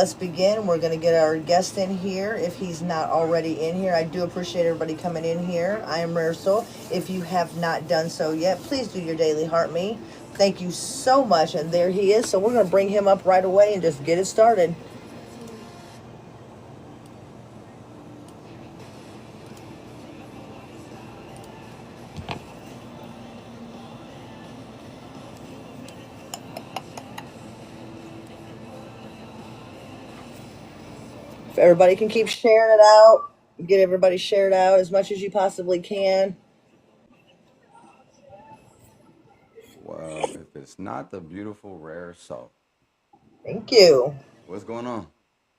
Let's begin. We're going to get our guest in here if he's not already in here. I do appreciate everybody coming in here. I am Rare Soul. If you have not done so yet, please do your daily heart me. Thank you so much. And there he is. So we're going to bring him up right away and just get it started. If everybody can keep sharing it out, get everybody shared out as much as you possibly can. Well, if it's not the beautiful rare soul, Thank you. what's going on?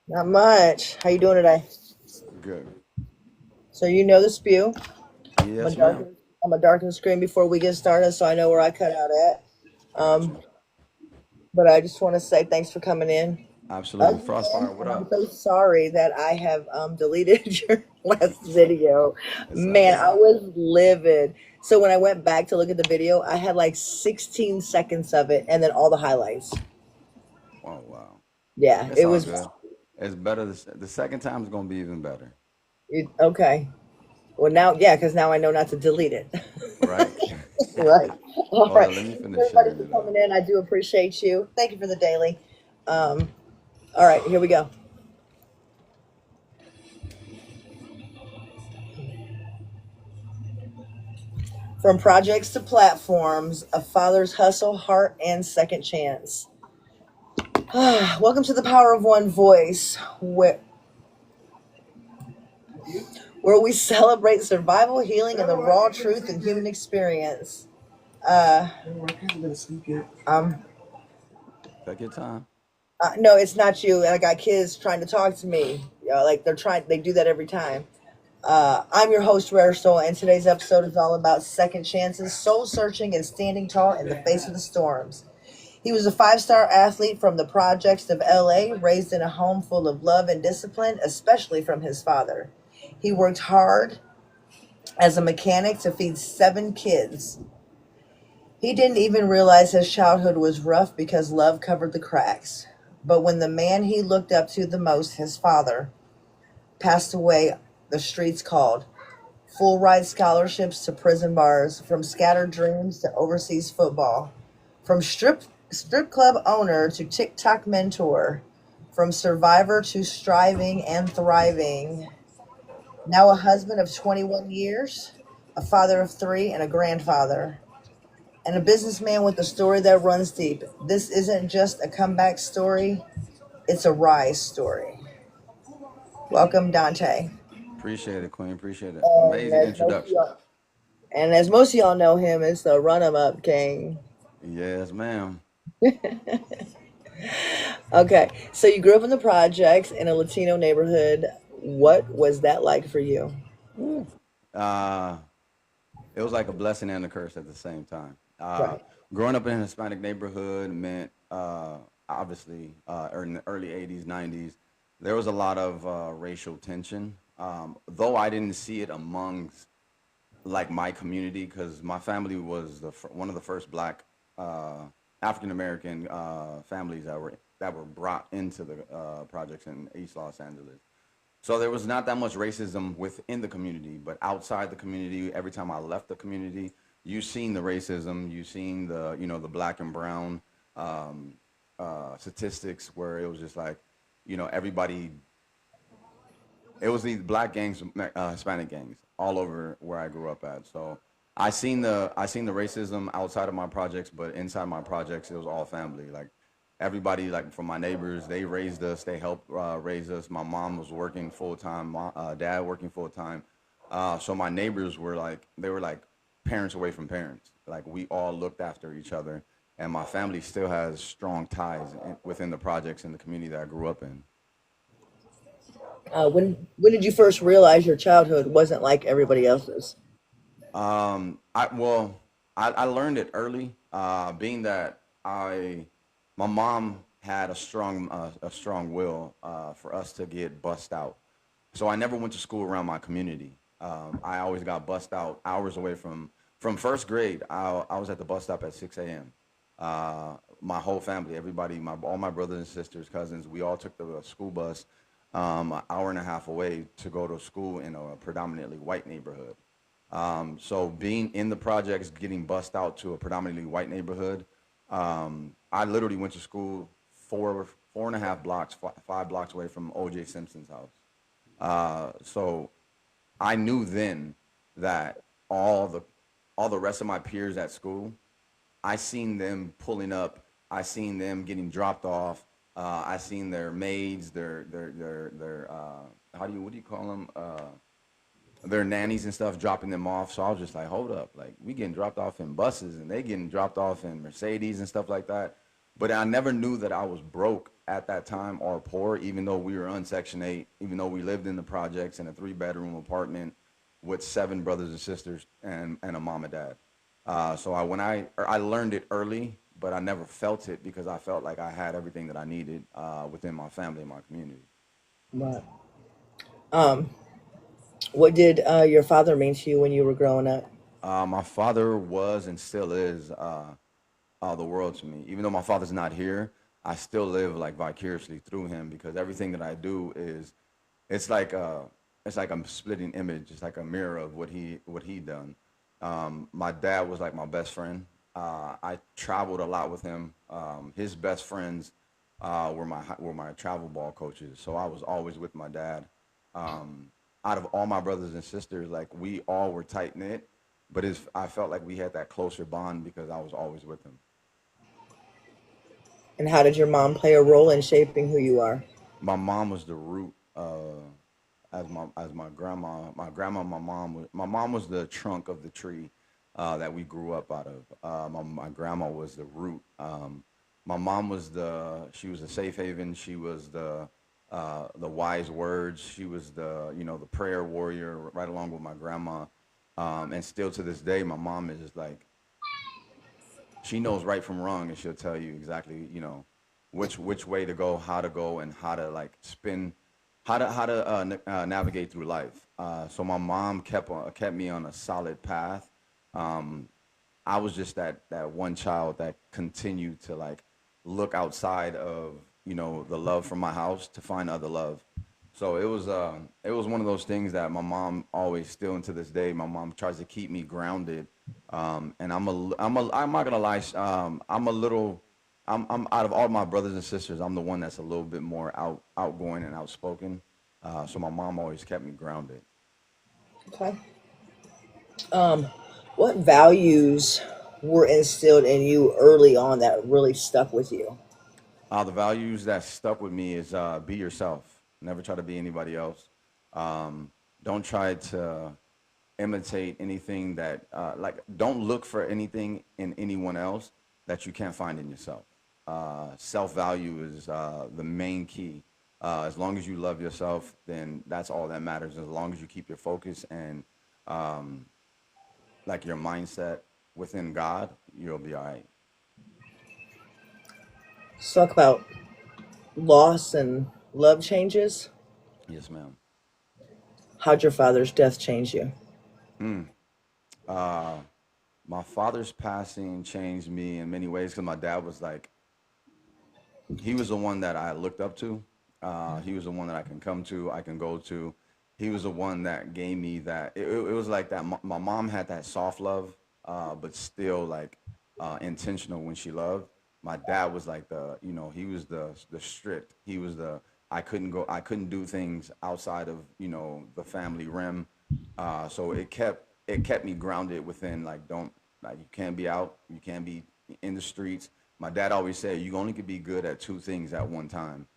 Not much. How you doing today? Good. So you know the spew. I'm a Yes, ma'am. darken, I'm a darken the screen before we get started, so I know where I cut out at. I got you. Um, but I just want to say thanks for coming in Absolutely. again, Frostfire, what and I'm up? so sorry that I have deleted your last video. It's all Man, I good. was livid. So when I went back to look at the video, I had like 16 seconds of it, and then all the highlights. Oh, wow. Yeah, It's it all was good. It's better. The second time is going to be even better. okay. Well, now, yeah, because now I know not to delete it. Right? Right. All Hold right. on. Let me Thank finish everybody sharing for it coming out. in. I do appreciate you. Thank you for the daily. Um, all right, here we go. From projects to platforms, a father's hustle, heart, and second chance. Welcome to the Power of One Voice, where we celebrate survival, healing, and the raw truth in human experience. Uh, um, Take your time. no, it's not you. I got kids trying to talk to me. Like they do that every time. I'm your host, Rare Soul, and today's episode is all about second chances, soul searching, and standing tall in the face of the storms. He was a five-star athlete from the projects of LA, raised in a home full of love and discipline, especially from his father. He worked hard as a mechanic to feed seven kids. He didn't even realize his childhood was rough because love covered the cracks. But when the man he looked up to the most, his father, passed away, the streets called. Full ride scholarships to prison bars, from scattered dreams to overseas football, from strip club owner to TikTok mentor, from survivor to striving and thriving. Now a husband of 21 years, a father of three, and a grandfather, and a businessman with a story that runs deep. This isn't just a comeback story, it's a rise story. Welcome, Dante. Appreciate it, Queen. Appreciate it. And Amazing as most of introduction. y'all, and as most of y'all know him, it's the run 'em up king. Yes, ma'am. Okay, so you grew up in the projects in a Latino neighborhood. What was that like for you? Woo. Uh, it was like a blessing and a curse at the same time. Right. Growing up in a Hispanic neighborhood meant, obviously, in the early 80s, 90s, there was a lot of racial tension. Though I didn't see it amongst like my community because my family was one of the first black uh, African American families that were brought into the projects in East Los Angeles. So there was not that much racism within the community, but outside the community, every time I left the community, you seen the racism, you seen the black and brown um, statistics where it was just like, everybody. It was these black gangs, Hispanic gangs, all over where I grew up at. So I seen the racism outside of my projects, but inside my projects, it was all family. Like everybody, like from my neighbors, they raised us. They helped raise us. My mom was working full time. Dad working full time. So my neighbors they were like parents away from parents. Like we all looked after each other, and my family still has strong ties within the projects and the community that I grew up in. When did you first realize your childhood wasn't like everybody else's? I learned it early, being that my mom had a strong will for us to get bussed out. So I never went to school around my community. I always got bussed out hours away from first grade. I was at the bus stop at 6 a.m. my whole family, everybody, all my brothers and sisters, cousins, we all took the school bus an hour and a half away to go to school in a predominantly white neighborhood. So being in the projects, getting bussed out to a predominantly white neighborhood, I literally went to school four and a half blocks, 5 blocks away from O.J. Simpson's house. So I knew then that all the all the rest of my peers at school, I seen them pulling up. I seen them getting dropped off. I seen their maids, their how do you what do you call them? Their nannies and stuff dropping them off. So I was just like, hold up, like we getting dropped off in buses and they getting dropped off in Mercedes and stuff like that. But I never knew that I was broke at that time or poor, even though we were on Section 8, even though we lived in the projects in a 3 bedroom apartment with 7 brothers and sisters and a mom and dad. So I learned it early, but I never felt it because I felt like I had everything that I needed within my family and my community. Right. Um, what did your father mean to you when you were growing up? My father was and still is the world to me. Even though my father's not here, I still live like vicariously through him because everything that I do is it's like a it's like a splitting image. It's like a mirror of what he done. My dad was like my best friend. I traveled a lot with him. His best friends were my travel ball coaches. So I was always with my dad. Um, Out of all my brothers and sisters, like we all were tight knit, but I felt like we had that closer bond because I was always with him. And how did your mom play a role in shaping who you are? My mom was the root. As my grandma, my mom was the trunk of the tree that we grew up out of. My grandma was the root. My mom was she was a safe haven. She was the wise words. She was the prayer warrior right along with my grandma. And still to this day, my mom is just like she knows right from wrong, and she'll tell you exactly which way to go, how to go, and how to like spin, how to navigate through life. So my mom kept me on a solid path. Um, I was just that one child that continued to like look outside of the love from my house to find other love. So it was one of those things that my mom always still and to this day my mom tries to keep me grounded. And I'm not gonna lie, I'm a little I'm out of all my brothers and sisters, I'm the one that's a little bit more outgoing and outspoken. So my mom always kept me grounded. Okay. Um, what values were instilled in you early on that really stuck with you? The values that stuck with me is be yourself. Never try to be anybody else. Um, don't try to imitate anything that like. Don't look for anything in anyone else that you can't find in yourself. Self value is the main key. As long as you love yourself, then that's all that matters. As long as you keep your focus and um, like your mindset within God, you'll be all right. Let's talk about loss and love changes. Yes, ma'am. How'd your father's death change you? Mm. Uh, my father's passing changed me in many ways because my dad was like he was the one that I looked up to. He was the one that I can come to, I can go to. He was the one that gave me that. It was like that. My mom had that soft love, but still like intentional when she loved. My dad was like he was the strict. He was the I couldn't do things outside of the family rim. So it kept me grounded within like don't like you can't be out, you can't be in the streets. My dad always said you only could be good at two things at one time.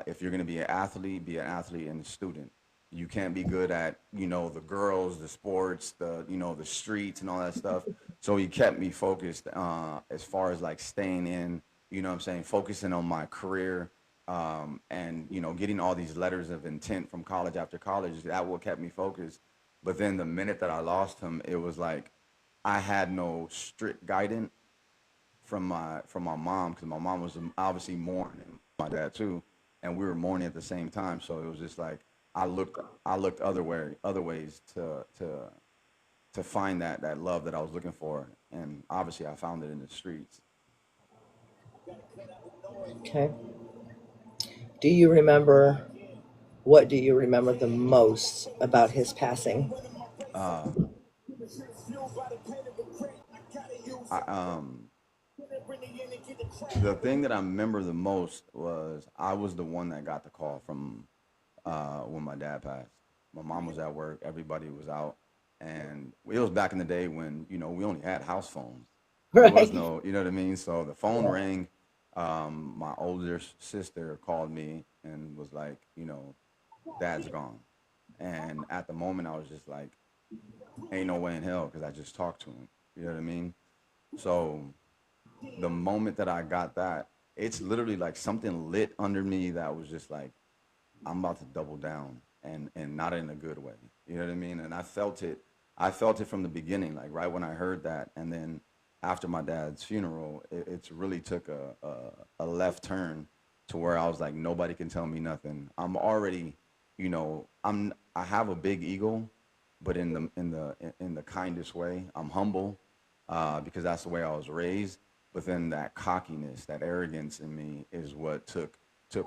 If you're gonna be an athlete and a student. You can't be good at the girls, the sports, the streets and all that stuff. So he kept me focused as far as like staying in. What I'm saying, focusing on my career and getting all these letters of intent from college after college. That what kept me focused. But then the minute that I lost him, it was like I had no strict guidance from my mom because my mom was obviously mourning my dad too, and we were mourning at the same time. So it was just like I looked other ways to find that love that I was looking for, and obviously I found it in the streets. Okay. Do you remember what do you remember the most about his passing? Uh, I, the thing that I remember the most was I was the one that got the call from when my dad passed. My mom was at work, everybody was out, and it was back in the day when we only had house phones. There was Right. no, you know what I mean. So the phone Yeah. rang. My older sister called me and was like, Dad's gone. And at the moment, I was just like, ain't no way in hell because I just talked to him. You know what I mean? So the moment that I got that, it's literally like something lit under me that was just like, I'm about to double down and not in a good way. You know what I mean? And I felt it. I felt it from the beginning, like right when I heard that, and then after my dad's funeral, it's really took a left turn to where I was like, nobody can tell me nothing. I'm already, I have a big ego, but in the kindest way. I'm humble, because that's the way I was raised. But then that cockiness, that arrogance in me is what took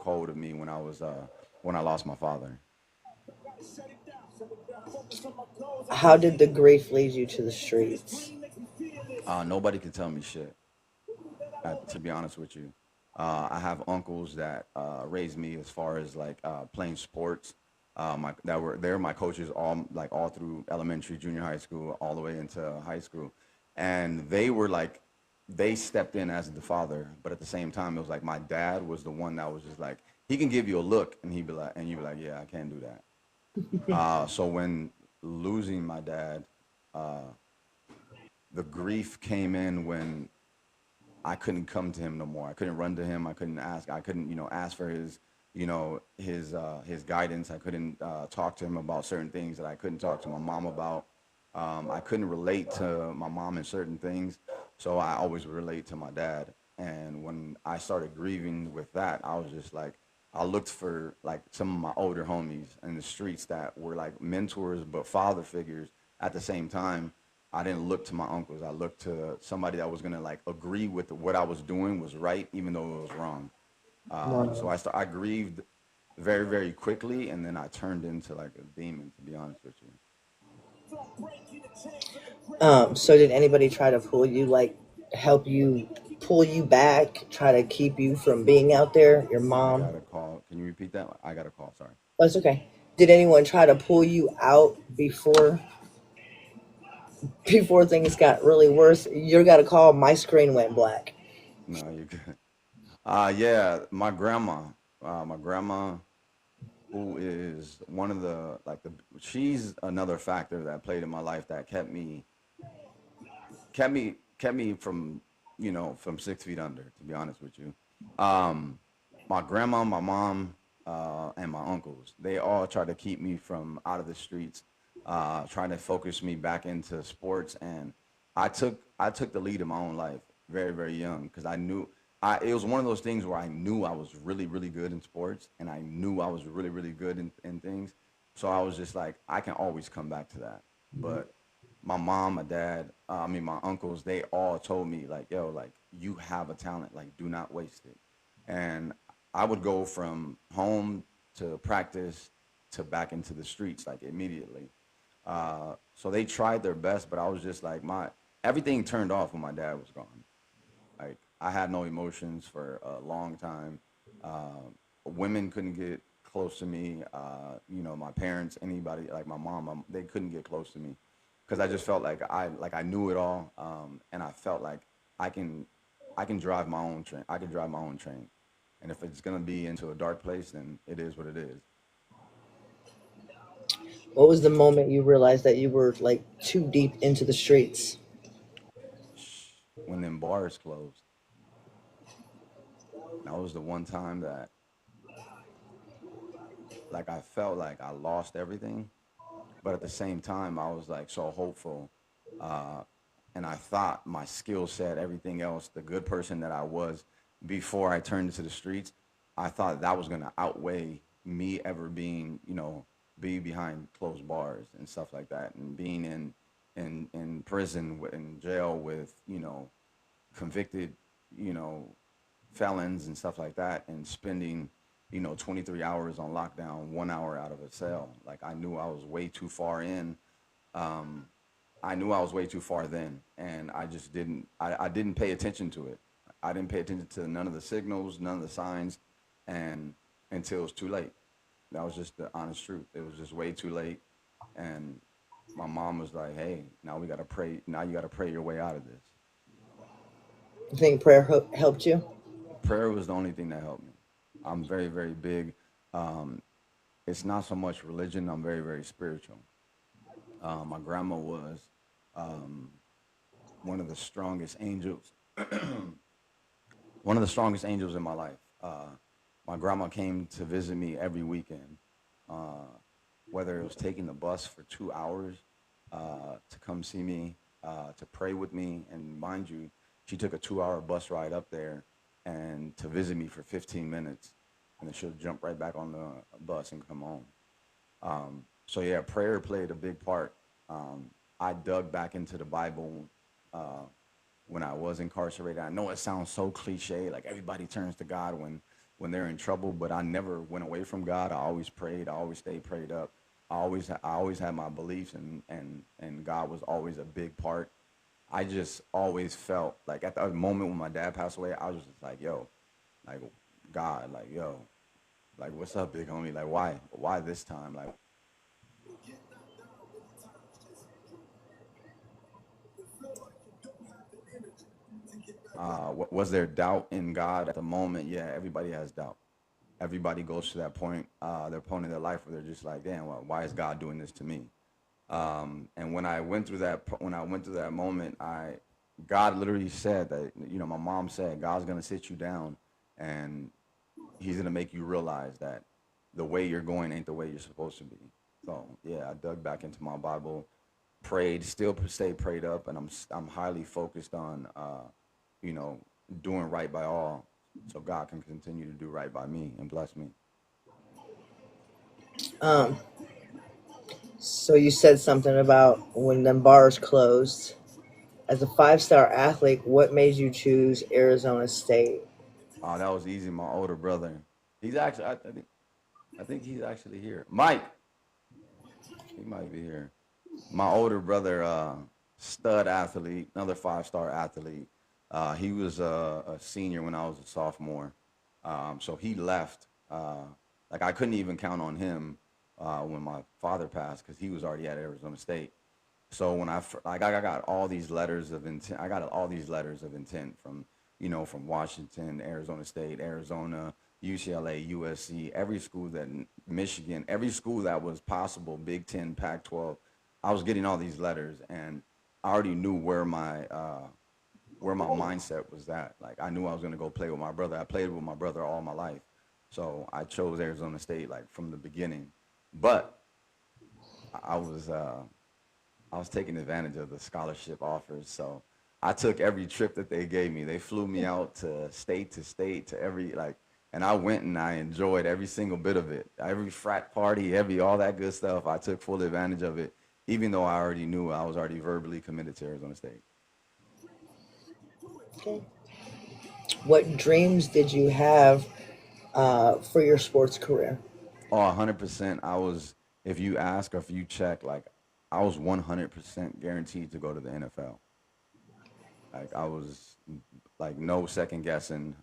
hold of me when I lost my father. How did the grief lead you to the streets? Nobody could tell me shit. To be honest with you, I have uncles that raised me as far as like playing sports. They're my coaches all through elementary, junior high school, all the way into high school, and they stepped in as the father, but at the same time it was like my dad was the one that was just like he can give you a look and he'd be like and you'd be like, yeah, I can't do that. So when losing my dad, uh, the grief came in when I couldn't come to him no more. I couldn't run to him. I couldn't ask. I couldn't, ask for his guidance. I couldn't talk to him about certain things that I couldn't talk to my mom about. I couldn't relate to my mom in certain things, so I always relate to my dad. And when I started grieving with that, I was just like, I looked for like some of my older homies in the streets that were like mentors but father figures at the same time. I didn't look to my uncles. I looked to somebody that was gonna like agree with what I was doing was right, even though it was wrong. So Wow. I grieved very very quickly, and then I turned into like a demon. To be honest with you, So did anybody try to pull you, like help you pull you back, try to keep you from being out there? Your I mom? got a call. Can you repeat that? I got a call. Sorry. That's okay. Did anyone try to pull you out before things got really worse? You got a call. My screen went black. No, you good. Yeah, my grandma, who is one of she's another factor that played in my life that kept me from from 6 feet under. To be honest with you, um, my grandma, my mom, and my uncles, they all tried to keep me from out of the streets, trying to focus me back into sports, and I took the lead in my own life very very young because I knew. It was one of those things where I knew I was really, really good in sports, and I knew I was really, really good in things. So I was just like, I can always come back to that. But my mom, my dad, my uncles, they all told me like, yo, like you have a talent, like do not waste it. And I would go from home to practice to back into the streets like immediately. So they tried their best, but I was just like my everything turned off when my dad was gone. Like I had no emotions for a long time. Women couldn't get close to me. My parents, anybody like my mom, they couldn't get close to me because I just felt like I knew it all, and I felt like I can I can drive my own train. I can drive my own train, and if it's gonna be into a dark place, then it is what it is. What was the moment you realized that you were like too deep into the streets? When them bars closed, that was the one time that like I felt like I lost everything, but at the same time I was like so hopeful, uh, and I thought my skill set, everything else, the good person that I was before I turned into the streets, I thought that was gonna outweigh me ever being, be behind closed bars and stuff like that, and being in prison, in jail with convicted, you know felons and stuff like that, and spending 23 hours on lockdown, 1 hour out of a cell. Like I knew I was way too far in. Um, I knew I was way too far then, and I just didn't. I didn't pay attention to it. I didn't pay attention to none of the signals, none of the signs, and until it was too late. That was just the honest truth. It was just way too late, and my mom was like, "Hey, now we got to pray. Now you got to pray your way out of this." You think prayer helped you? Prayer was the only thing that helped me. I'm very, very big. Um, it's not so much religion. I'm very, very spiritual. My grandma was um, one of the strongest angels, one of the strongest angels in my life. My grandma came to visit me every weekend, uh, whether it was taking the bus for 2 hours to come see me, to pray with me. And mind you, she took a 2 hour bus ride up there and to visit me for 15 minutes. And then she'll jump right back on the bus and come home. So yeah, prayer played a big part. I dug back into the Bible uh, when I was incarcerated. I know it sounds so cliche, like everybody turns to God when they're in trouble, but I never went away from God. I always prayed. I always stayed prayed up. I always had my beliefs, and God was always a big part. I just always felt like at the moment when my dad passed away, I was just like, yo, like God, like yo, like what's up, big homie? Like why this time? Like was there doubt in God at the moment? Yeah, everybody has doubt. Everybody goes to that point, their point in their life where they're just like, damn, well, why is God doing this to me? And when I went through that moment, God literally said that, my mom said, God's gonna sit you down, and He's gonna make you realize that the way you're going ain't the way you're supposed to be. So yeah, I dug back into my Bible, prayed, still stay prayed up, and I'm highly focused on, you know, doing right by all, so God can continue to do right by me and bless me. Um, so you said something about when them bars closed. As a five-star athlete, what made you choose Arizona State? That was easy. My older brother, he's actually, I think he's actually here. Mike, he might be here. My older brother, stud athlete, another 5-star athlete. He was a senior when I was a sophomore, so he left. Like I couldn't even count on him when my father passed because he was already at Arizona State. So when I got all these letters of intent. I got all these letters of intent from from Washington, Arizona State, Arizona, UCLA, USC, every school that Michigan, every school that was possible, Big Ten, Pac-12. I was getting all these letters, and I already knew where my mindset was at. Like I knew I was gonna go play with my brother. I played with my brother all my life, so I chose Arizona State like from the beginning. But I was I was taking advantage of the scholarship offers. So I took every trip that they gave me. They flew me out to state, to every like, and I went and I enjoyed every single bit of it. Every frat party, every all that good stuff. I took full advantage of it, even though I already knew I was already verbally committed to Arizona State. Okay. What dreams did you have for your sports career? Oh, 100%. I was, if you ask or if you check, like, I was 100% guaranteed to go to the NFL. Like, I was, like, no second guessing.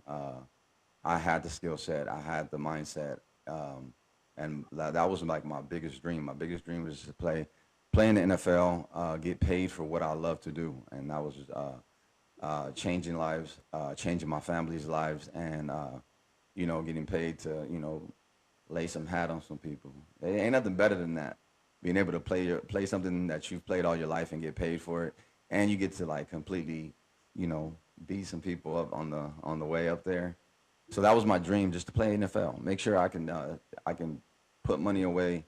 I had the skill set, I had the mindset, and that was like my biggest dream. My biggest dream was to play in the NFL, get paid for what I love to do, and that was changing lives, changing my family's lives, and getting paid to lay some hat on some people. It ain't nothing better than that. Being able to play something that you've played all your life and get paid for it, and you get to like completely, you know, beat some people up on the way up there. So that was my dream, just to play NFL. Make sure I can put money away,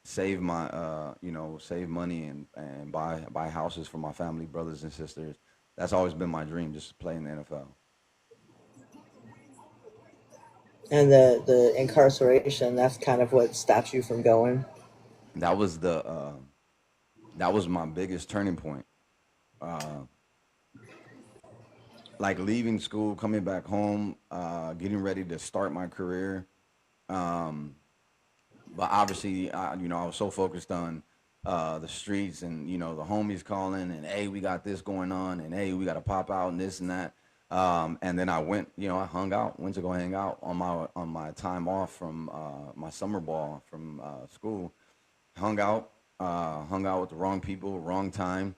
save my save money and buy houses for my family, brothers and sisters. That's always been my dream, just to play in the NFL. And the incarceration, that's kind of what stops you from going. That was that was my biggest turning point. Uh, like leaving school, coming back home, getting ready to start my career. Um, but obviously, I was so focused on the streets and the homies calling and hey, we got this going on and hey, we got to pop out and this and that. And then I went, I hung out, went to go hang out on my time off from my summer ball from school. Hung out, hung out with the wrong people, wrong time,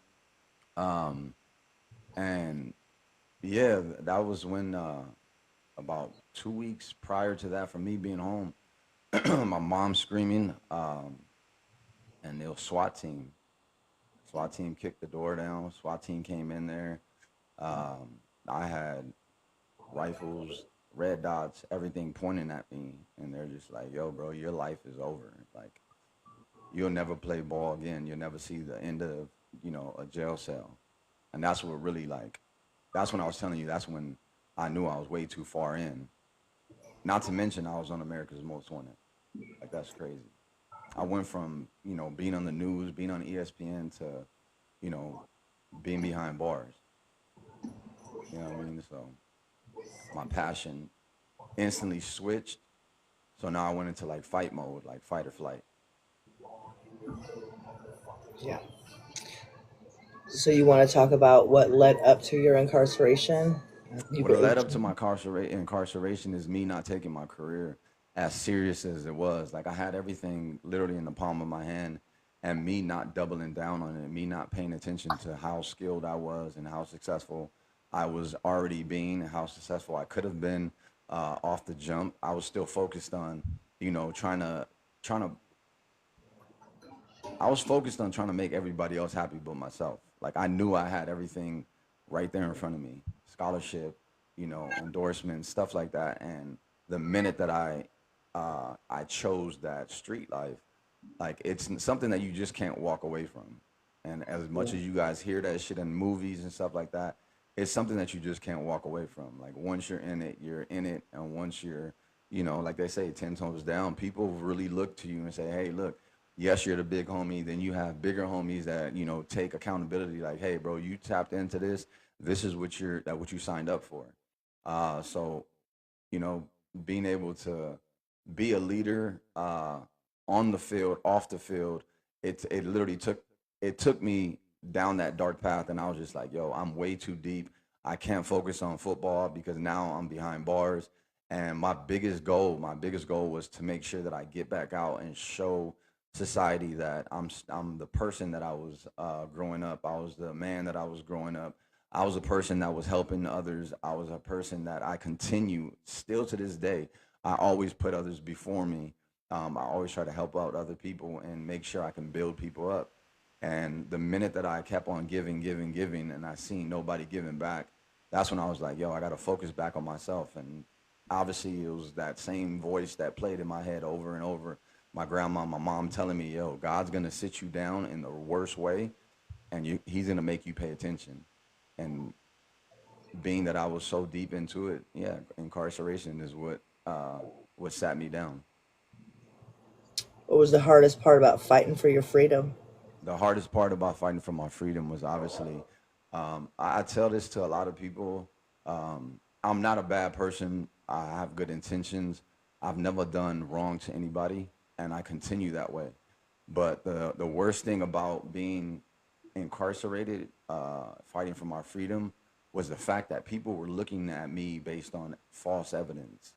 um, and yeah, that was when about 2 weeks prior to that, from me being home, my mom screaming, and it was SWAT team. SWAT team kicked the door down. SWAT team came in there. Um, I had rifles, red dots, everything pointing at me, and they're just like, "Yo, bro, your life is over. Like, you'll never play ball again. You'll never see the end of a jail cell." And that's what really like. That's when I was telling you. That's when I knew I was way too far in. Not to mention I was on America's Most Wanted. Like that's crazy. I went from being on the news, being on ESPN to you know being behind bars. You know what I mean? So my passion instantly switched. So now I went into like fight mode, like fight or flight. Yeah. So you want to talk about what led up to your incarceration? You What were led up to 18. my incarceration is me not taking my career as serious as it was. Like I had everything literally in the palm of my hand, and me not doubling down on it, me not paying attention to how skilled I was and how successful I was already being, and how successful I could have been off the jump. I was still focused on, trying to I was focused on trying to make everybody else happy but myself. Like I knew I had everything right there in front of me. Scholarship, endorsements, stuff like that. And the minute that I chose that street life, like it's something that you just can't walk away from. And as much Yeah. as you guys hear that shit in movies and stuff like that, it's something that you just can't walk away from. Like once you're in it, you're in it. And once you're, like they say, 10 toes down, people really look to you and say, hey, look, yes, you're the big homie. Then you have bigger homies that, take accountability like, hey, bro, you tapped into this. This is what you signed up for. So, you know, being able to be a leader on the field, off the field. It literally took me down that dark path, and I was just like, yo, I'm way too deep. I can't focus on football because now I'm behind bars. And my biggest goal was to make sure that I get back out and show society that I'm the person that I was growing up. I was the man that I was growing up. I was a person that was helping others. I was a person that I continue still to this day. I always put others before me. I always try to help out other people and make sure I can build people up. And the minute that I kept on giving, giving, giving, and I seen nobody giving back, that's when I was like, yo, I got to focus back on myself. And obviously, it was that same voice that played in my head over and over. My grandma, my mom telling me, yo, God's going to sit you down in the worst way, and he's going to make you pay attention. And being that I was so deep into it, yeah, incarceration is what sat me down. What was the hardest part about fighting for your freedom? The hardest part about fighting for my freedom was obviously, I tell this to a lot of people. I'm not a bad person. I have good intentions. I've never done wrong to anybody, and I continue that way. But the worst thing about being incarcerated, fighting for my freedom, was the fact that people were looking at me based on false evidence.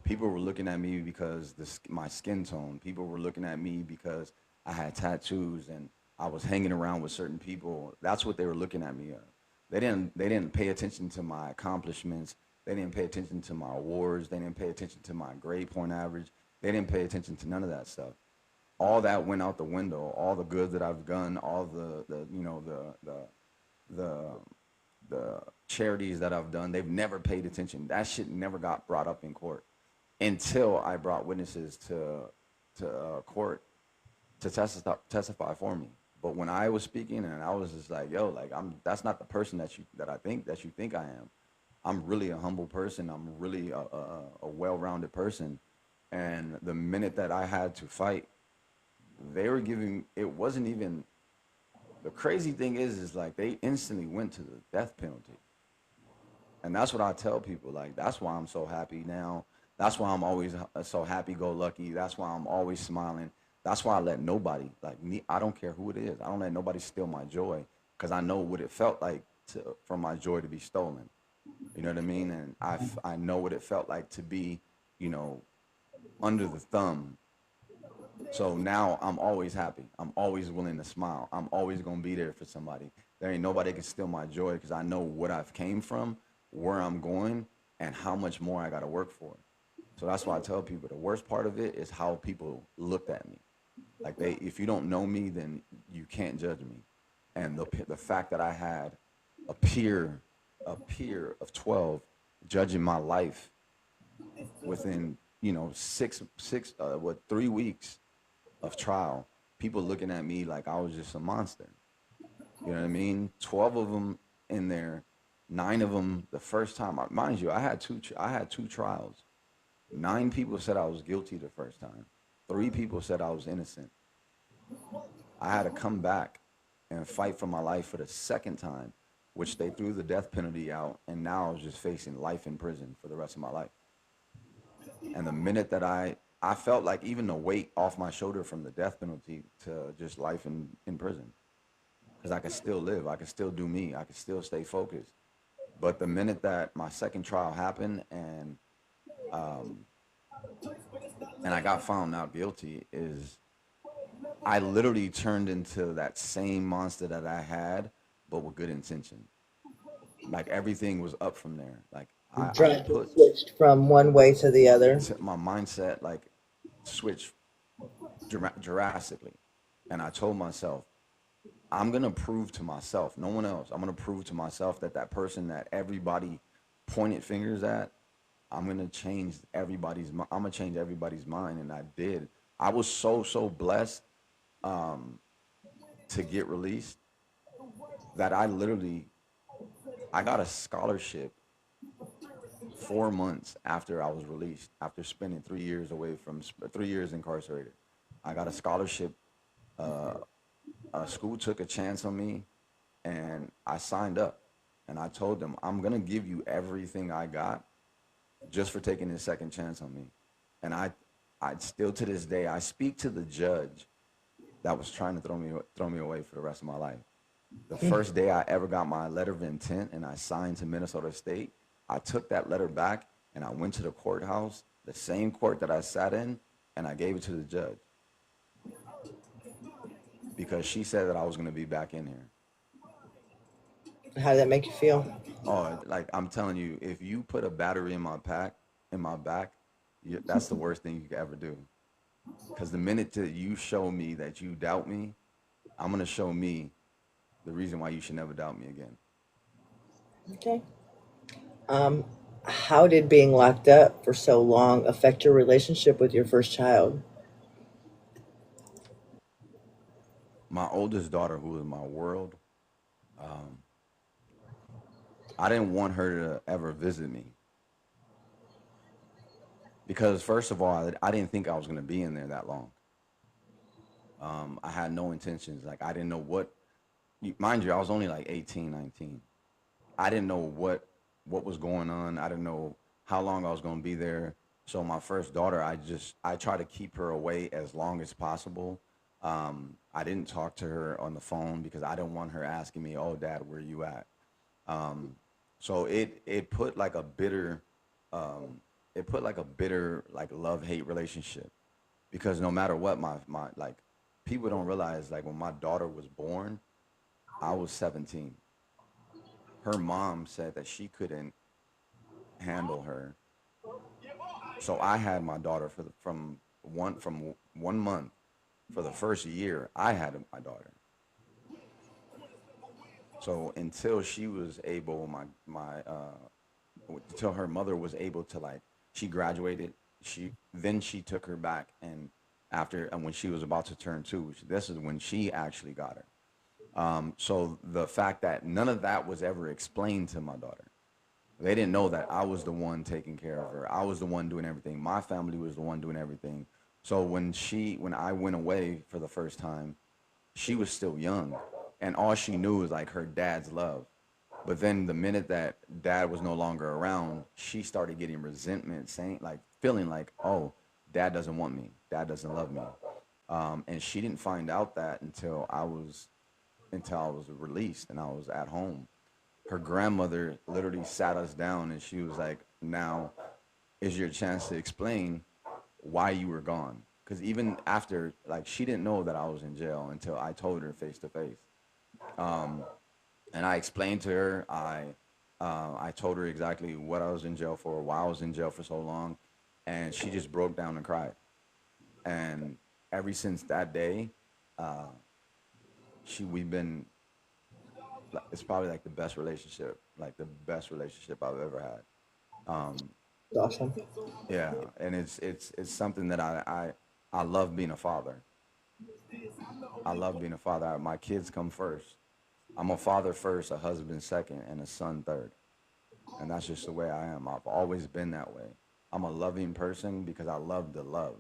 People were looking at me because my skin tone. People were looking at me because I had tattoos and I was hanging around with certain people. That's what they were looking at me of. They didn't pay attention to my accomplishments. They didn't pay attention to my awards. They didn't pay attention to my grade point average. They didn't pay attention to none of that stuff. All that went out the window. All the good that I've done, all the the the charities that I've done, they've never paid attention. That shit never got brought up in court until I brought witnesses to court to testify for me. But when I was speaking, and I was just like, yo, like that's not the person that you think I am. I'm really a humble person. I'm really a well-rounded person. And the minute that I had to fight, they were giving. It wasn't even. The crazy thing is like they instantly went to the death penalty. And that's what I tell people. Like, that's why I'm so happy now. That's why I'm always so happy go lucky. That's why I'm always smiling. That's why I let nobody, like me, I don't care who it is. I don't let nobody steal my joy because I know what it felt like for my joy to be stolen. You know what I mean? And I know what it felt like to be, you know, under the thumb. So now I'm always happy. I'm always willing to smile. I'm always gonna be there for somebody. There ain't nobody can steal my joy because I know what I've came from, where I'm going, and how much more I gotta work for. So that's why I tell people the worst part of it is how people looked at me. Like if you don't know me, then you can't judge me. And the fact that I had a peer, a peer of 12 judging my life within, you know, 3 weeks of trial, people looking at me like I was just a monster. You know what I mean? 12 of them in there, 9 of them the first time. Mind you, I had two trials. 9 people said I was guilty the first time. 3 people said I was innocent. I had to come back and fight for my life for the second time, which they threw the death penalty out, and now I was just facing life in prison for the rest of my life. And the minute that I felt like even the weight off my shoulder from the death penalty to just life in prison, because I could still live, I could still do me, I could still stay focused. But the minute that my second trial happened um, and I got found out guilty, is I literally turned into that same monster that I had, but with good intention. Like everything was up from there. Like I put Switched from one way to the other. my mindset like switched drastically, and I told myself, I'm gonna prove to myself, no one else. I'm gonna prove to myself that that person that everybody pointed fingers at, I'm gonna change I'm gonna change everybody's mind, and I did. I was so blessed um, to get released that I got a scholarship 4 months after I was released. After spending 3 years away from 3 years incarcerated, I got a scholarship. Uh, a school took a chance on me, and I signed up. And I told them, I'm gonna give you everything I got just for taking this second chance on me. And I still to this day, I speak to the judge that was trying to throw me away for the rest of my life. The first day I ever got my letter of intent and I signed to Minnesota State, I took that letter back and I went to the courthouse, the same court that I sat in, and I gave it to the judge because she said that I was going to be back in here. How did that make you feel? Oh, like I'm telling you, if you put a battery in my back, that's the worst thing you could ever do. Because the minute that you show me that you doubt me, I'm going to show me the reason why you should never doubt me again. Okay. Um, how did being locked up for so long affect your relationship with your first child? My oldest daughter, who is my world, um, I didn't want her to ever visit me because, first of all, I didn't think I was going to be in there that long. I had no intentions. Like, I didn't know mind you, I was only like 18, 19. I didn't know what was going on. I didn't know how long I was going to be there. So my first daughter, I try to keep her away as long as possible. I didn't talk to her on the phone because I didn't want her asking me, "Oh, Dad, where you at?" Um, so it put like a bitter, um, it put like a bitter like love hate relationship because no matter what, my like people don't realize like when my daughter was born, I was 17. Her mom said that she couldn't handle her, so I had my daughter from 1 month for the first year. I had my daughter. So until she was able, until her mother was able to like, she graduated. She took her back, and after and when she was about to turn 2, this is when she actually got her. So the fact that none of that was ever explained to my daughter, they didn't know that I was the one taking care of her. I was the one doing everything. My family was the one doing everything. So when I went away for the first time, she was still young, and all she knew was like her dad's love. But then the minute that dad was no longer around, she started getting resentment, saying like feeling like, oh, dad doesn't want me, dad doesn't love me, and she didn't find out that until I was released and I was at home. Her grandmother literally sat us down and she was like, now is your chance to explain why you were gone. Because even after, like, she didn't know that I was in jail until I told her face to face. And I explained to her, I told her exactly what I was in jail for, why I was in jail for so long, and she just broke down and cried. And ever since that day, uh, we've been, it's probably like the best relationship I've ever had. Um, Awesome. yeah, and it's something that I love being a father. I love being a father. My kids come first. I'm a father first, a husband second, and a son third. And that's just the way I am. I've always been that way. I'm a loving person because I love to love.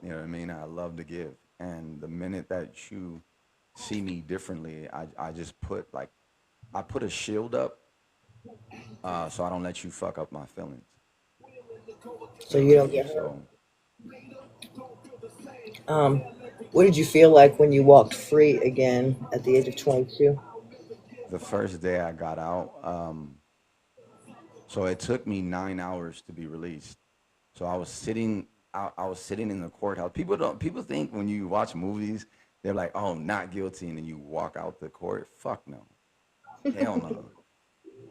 You know what I mean? I love to give. And the minute that you see me differently, I just put like I put a shield up so I don't let you fuck up my feelings. So You know what you I don't mean? get hurt. So Um, what did you feel like when you walked free again at the age of 22? the first day I got out, so it took me 9 hours to be released. So I was sitting in the courthouse. People think when you watch movies, they're like, oh, not guilty, and then you walk out the court. Fuck no. Hell no.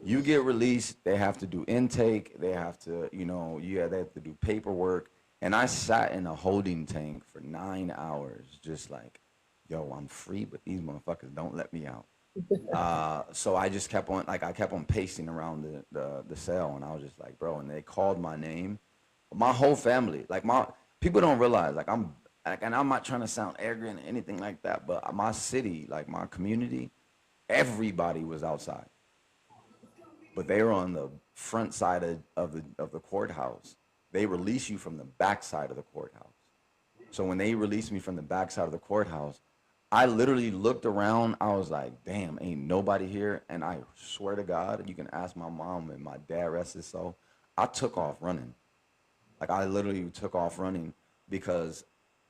You get released, they have to do intake, they have to, yeah, they have to do paperwork. And I sat in a holding tank for 9 hours, just like, yo, I'm free, but these motherfuckers don't let me out. So I just kept on, like, I kept on pacing around the cell, and I was just like, bro, and they called my name. My whole family, like, people don't realize, like, and I'm not trying to sound arrogant or anything like that, but my city, like, my community, everybody was outside, but they were on the front side of the courthouse. They release you from the back side of the courthouse. So when they released me from the back side of the courthouse, I literally looked around. I was like, damn, ain't nobody here. And I swear to God, you can ask my mom and my dad, rest his soul. I took off running. Like, I literally took off running because,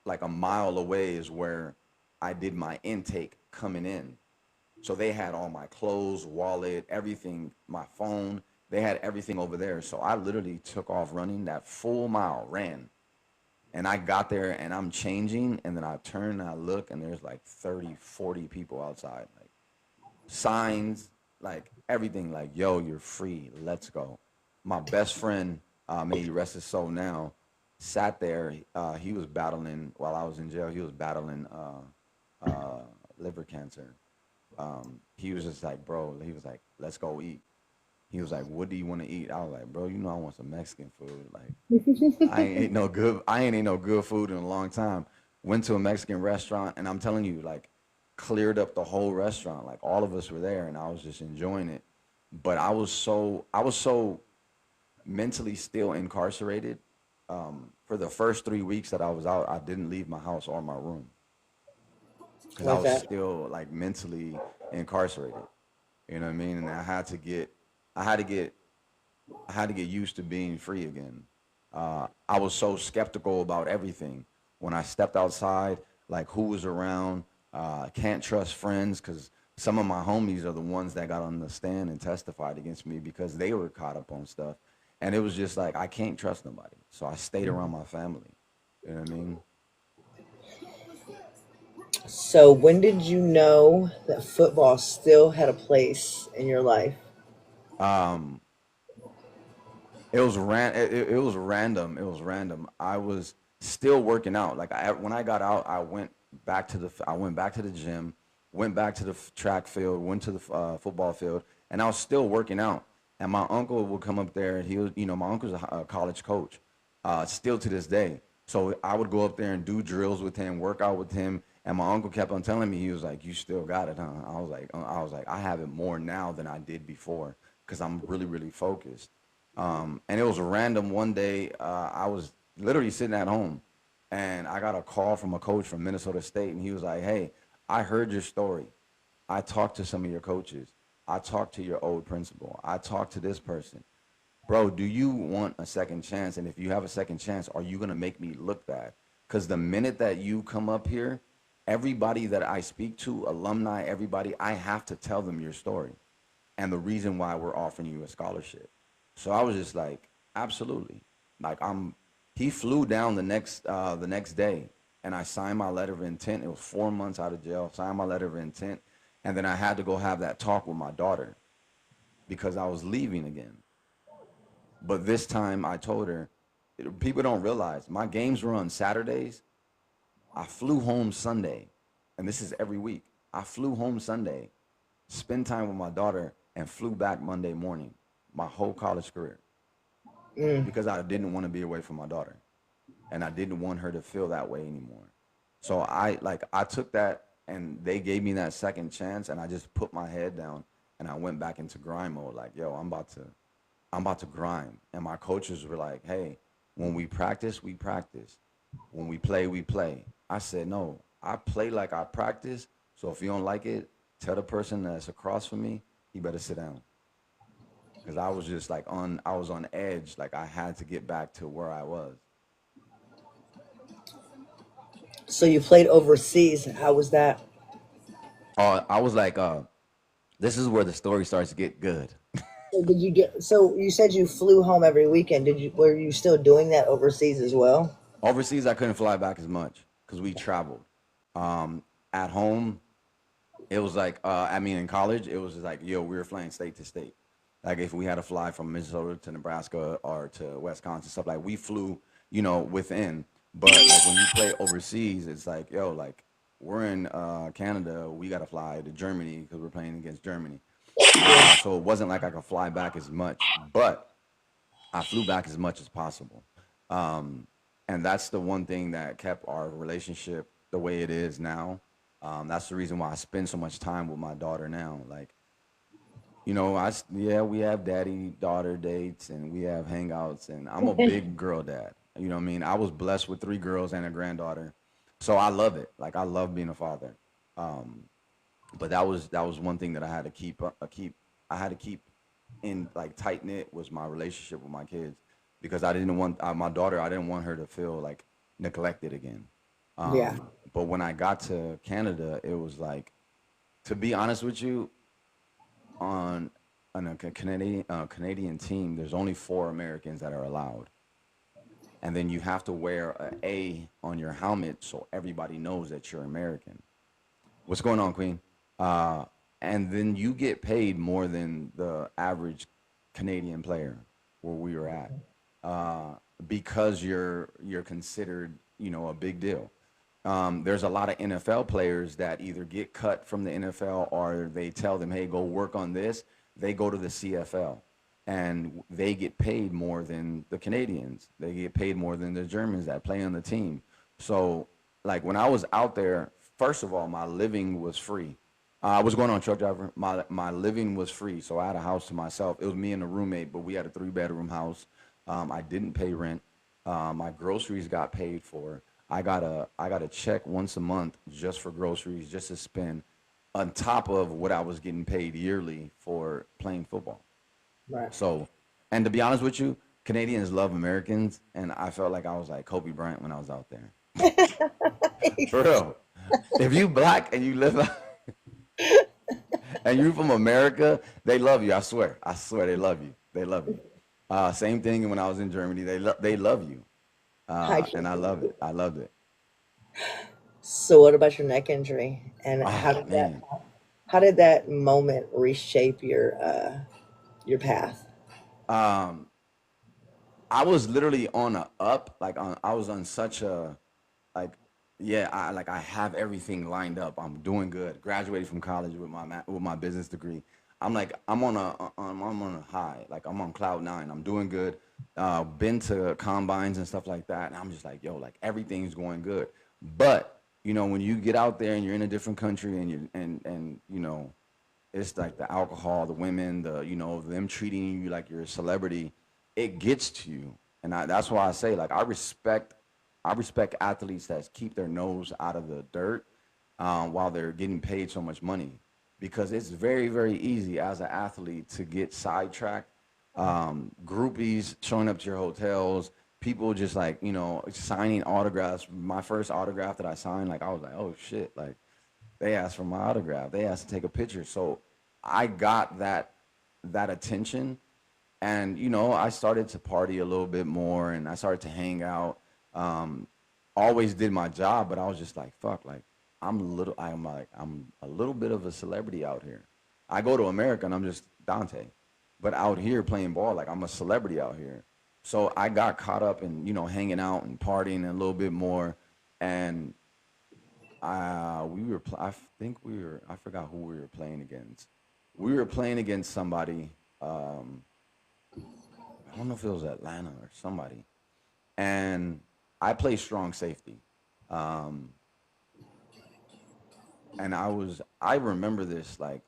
like, a mile away is where I did my intake coming in. So they had all my clothes, wallet, everything, my phone. They had everything over there. So I literally took off running that full mile, ran. And I got there and I'm changing. And then I turn and I look and there's like 30, 40 people outside. Like, signs, like everything, like, yo, you're free. Let's go. My best friend, may he rest his soul now, sat there. He was battling, while I was in jail, he was battling liver cancer. He was just like, bro, he was like, let's go eat. He was like, what do you want to eat? I was like, bro, I want some Mexican food. Like, I ain't ate no good food in a long time. Went to a Mexican restaurant and I'm telling you, like, cleared up the whole restaurant. Like, all of us were there and I was just enjoying it. But I was so mentally still incarcerated. For the first 3 weeks that I was out, I didn't leave my house or my room because I Like was that. still, like, mentally incarcerated. You know what I mean? And I had to get, I had to get used to being free again. I was so skeptical about everything. When I stepped outside, like, who was around, can't trust friends because some of my homies are the ones that got on the stand and testified against me because they were caught up on stuff. And it was just like, I can't trust nobody. So I stayed around my family. You know what I mean? So when did you know that football still had a place in your life? Um, it was random. It was random. I was still working out. Like, when I got out, I went back to the gym, went back to the track field, went to the football field, and I was still working out. And my uncle would come up there. He was, my uncle's a college coach, still to this day. So I would go up there and do drills with him, work out with him. And my uncle kept on telling me, he was like, "You still got it, huh?" I was like, I have it more now than I did before because I'm really, really focused. And it was random one day. I was literally sitting at home, and I got a call from a coach from Minnesota State, and he was like, "Hey, I heard your story. I talked to some of your coaches, I talked to your old principal. I talked to this person. Bro, do you want a second chance? And if you have a second chance, are you going to make me look bad? Because the minute that you come up here, everybody that I speak to, alumni, everybody, I have to tell them your story and the reason why we're offering you a scholarship. So I was just like, absolutely. Like he flew down the next day, and I signed my letter of intent. It was 4 months out of jail. Signed my letter of intent, and then I had to go have that talk with my daughter because I was leaving again. But this time I told her, people don't realize my games were on Saturdays. I flew home Sunday, and this is every week. I flew home Sunday, spend time with my daughter, and flew back Monday morning, my whole college career, Mm. because I didn't want to be away from my daughter, and I didn't want her to feel that way anymore. So I took that, and they gave me that second chance, and I just put my head down, and I went back into grind mode. Like, yo, I'm about to grind. And my coaches were like, hey, when we practice, we practice. When we play, we play. I said, no, I play like I practice. So if you don't like it, tell the person that's across from me, he better sit down. Because I was just like I was on edge. Like I had to get back to where I was. So you played overseas. How was that? I was like, this is where the story starts to get good. So did you get? So you said you flew home every weekend. Did you? Were you still doing that overseas as well? Overseas, I couldn't fly back as much because we traveled. At home, it was like, I mean, in college, it was just like, yo, we were flying state to state. Like if we had to fly from Minnesota to Nebraska or to Wisconsin, stuff like we flew, within. But like when you play overseas, it's like, yo, like we're in Canada, we got to fly to Germany because we're playing against Germany. So it wasn't like I could fly back as much, but I flew back as much as possible. Um, and that's the one thing that kept our relationship the way it is now. That's the reason why I spend so much time with my daughter now. Like, yeah, we have daddy daughter dates and we have hangouts, and I'm a big girl dad. You know what I mean? I was blessed with three girls and a granddaughter, so I love it. Like, I love being a father. Um, but that was one thing that I had to I had to keep in like tight knit was my relationship with my kids, because I didn't want my daughter. I didn't want her to feel like neglected again. Yeah. But when I got to Canada, it was like, to be honest with you, on a Canadian team, there's only four Americans that are allowed, and then you have to wear A on your helmet so everybody knows that you're American. What's going on, Queen? Uh, and then you get paid more than the average Canadian player where we were at, uh, because you're considered, a big deal. There's a lot of NFL players that either get cut from the NFL or they tell them, hey, go work on this. They go to the CFL and they get paid more than the Canadians. They get paid more than the Germans that play on the team. So, like when I was out there, first of all, my living was free. I was going on truck driver. My living was free, so I had a house to myself. It was me and a roommate, but we had a 3 bedroom house. I didn't pay rent. My groceries got paid for. I got a check once a month just for groceries, just to spend on top of what I was getting paid yearly for playing football. Right. So, and to be honest with you, Canadians love Americans, and I felt like I was like Kobe Bryant when I was out there. For real. If you black and you live and you from America, they love you. I swear. I swear they love you. They love you. Same thing when I was in Germany. They love you. Hi. And I love it. I loved it. So what about your neck injury? And Oh man. how did that moment reshape your path? Um, I was literally on a up, like I was on such a, like, yeah, I have everything lined up. I'm doing good. Graduated from college with with my business degree. I'm like I'm on a high. Like I'm on cloud nine. I'm doing good. Been to combines and stuff like that, and I'm just like, yo, like everything's going good. But when you get out there and you're in a different country and it's like the alcohol, the women, them treating you like you're a celebrity, it gets to you. And that's why I say, like, I respect athletes that keep their nose out of the dirt, while they're getting paid so much money. because it's very, very easy as an athlete to get sidetracked. Groupies showing up to your hotels, people just like, signing autographs. My first autograph that I signed, like I was like, oh shit, like they asked for my autograph. They asked to take a picture. So I got that attention, and I started to party a little bit more, and I started to hang out. Um, Always did my job, but I was just like, fuck, like I'm a little bit of a celebrity out here. I go to America and I'm just Dante, but out here playing ball, like I'm a celebrity out here. So I got caught up in hanging out and partying a little bit more, and I think I forgot who we were playing against. We were playing against somebody. Um, I don't know if it was Atlanta or somebody, and I play strong safety. Um, and I remember this like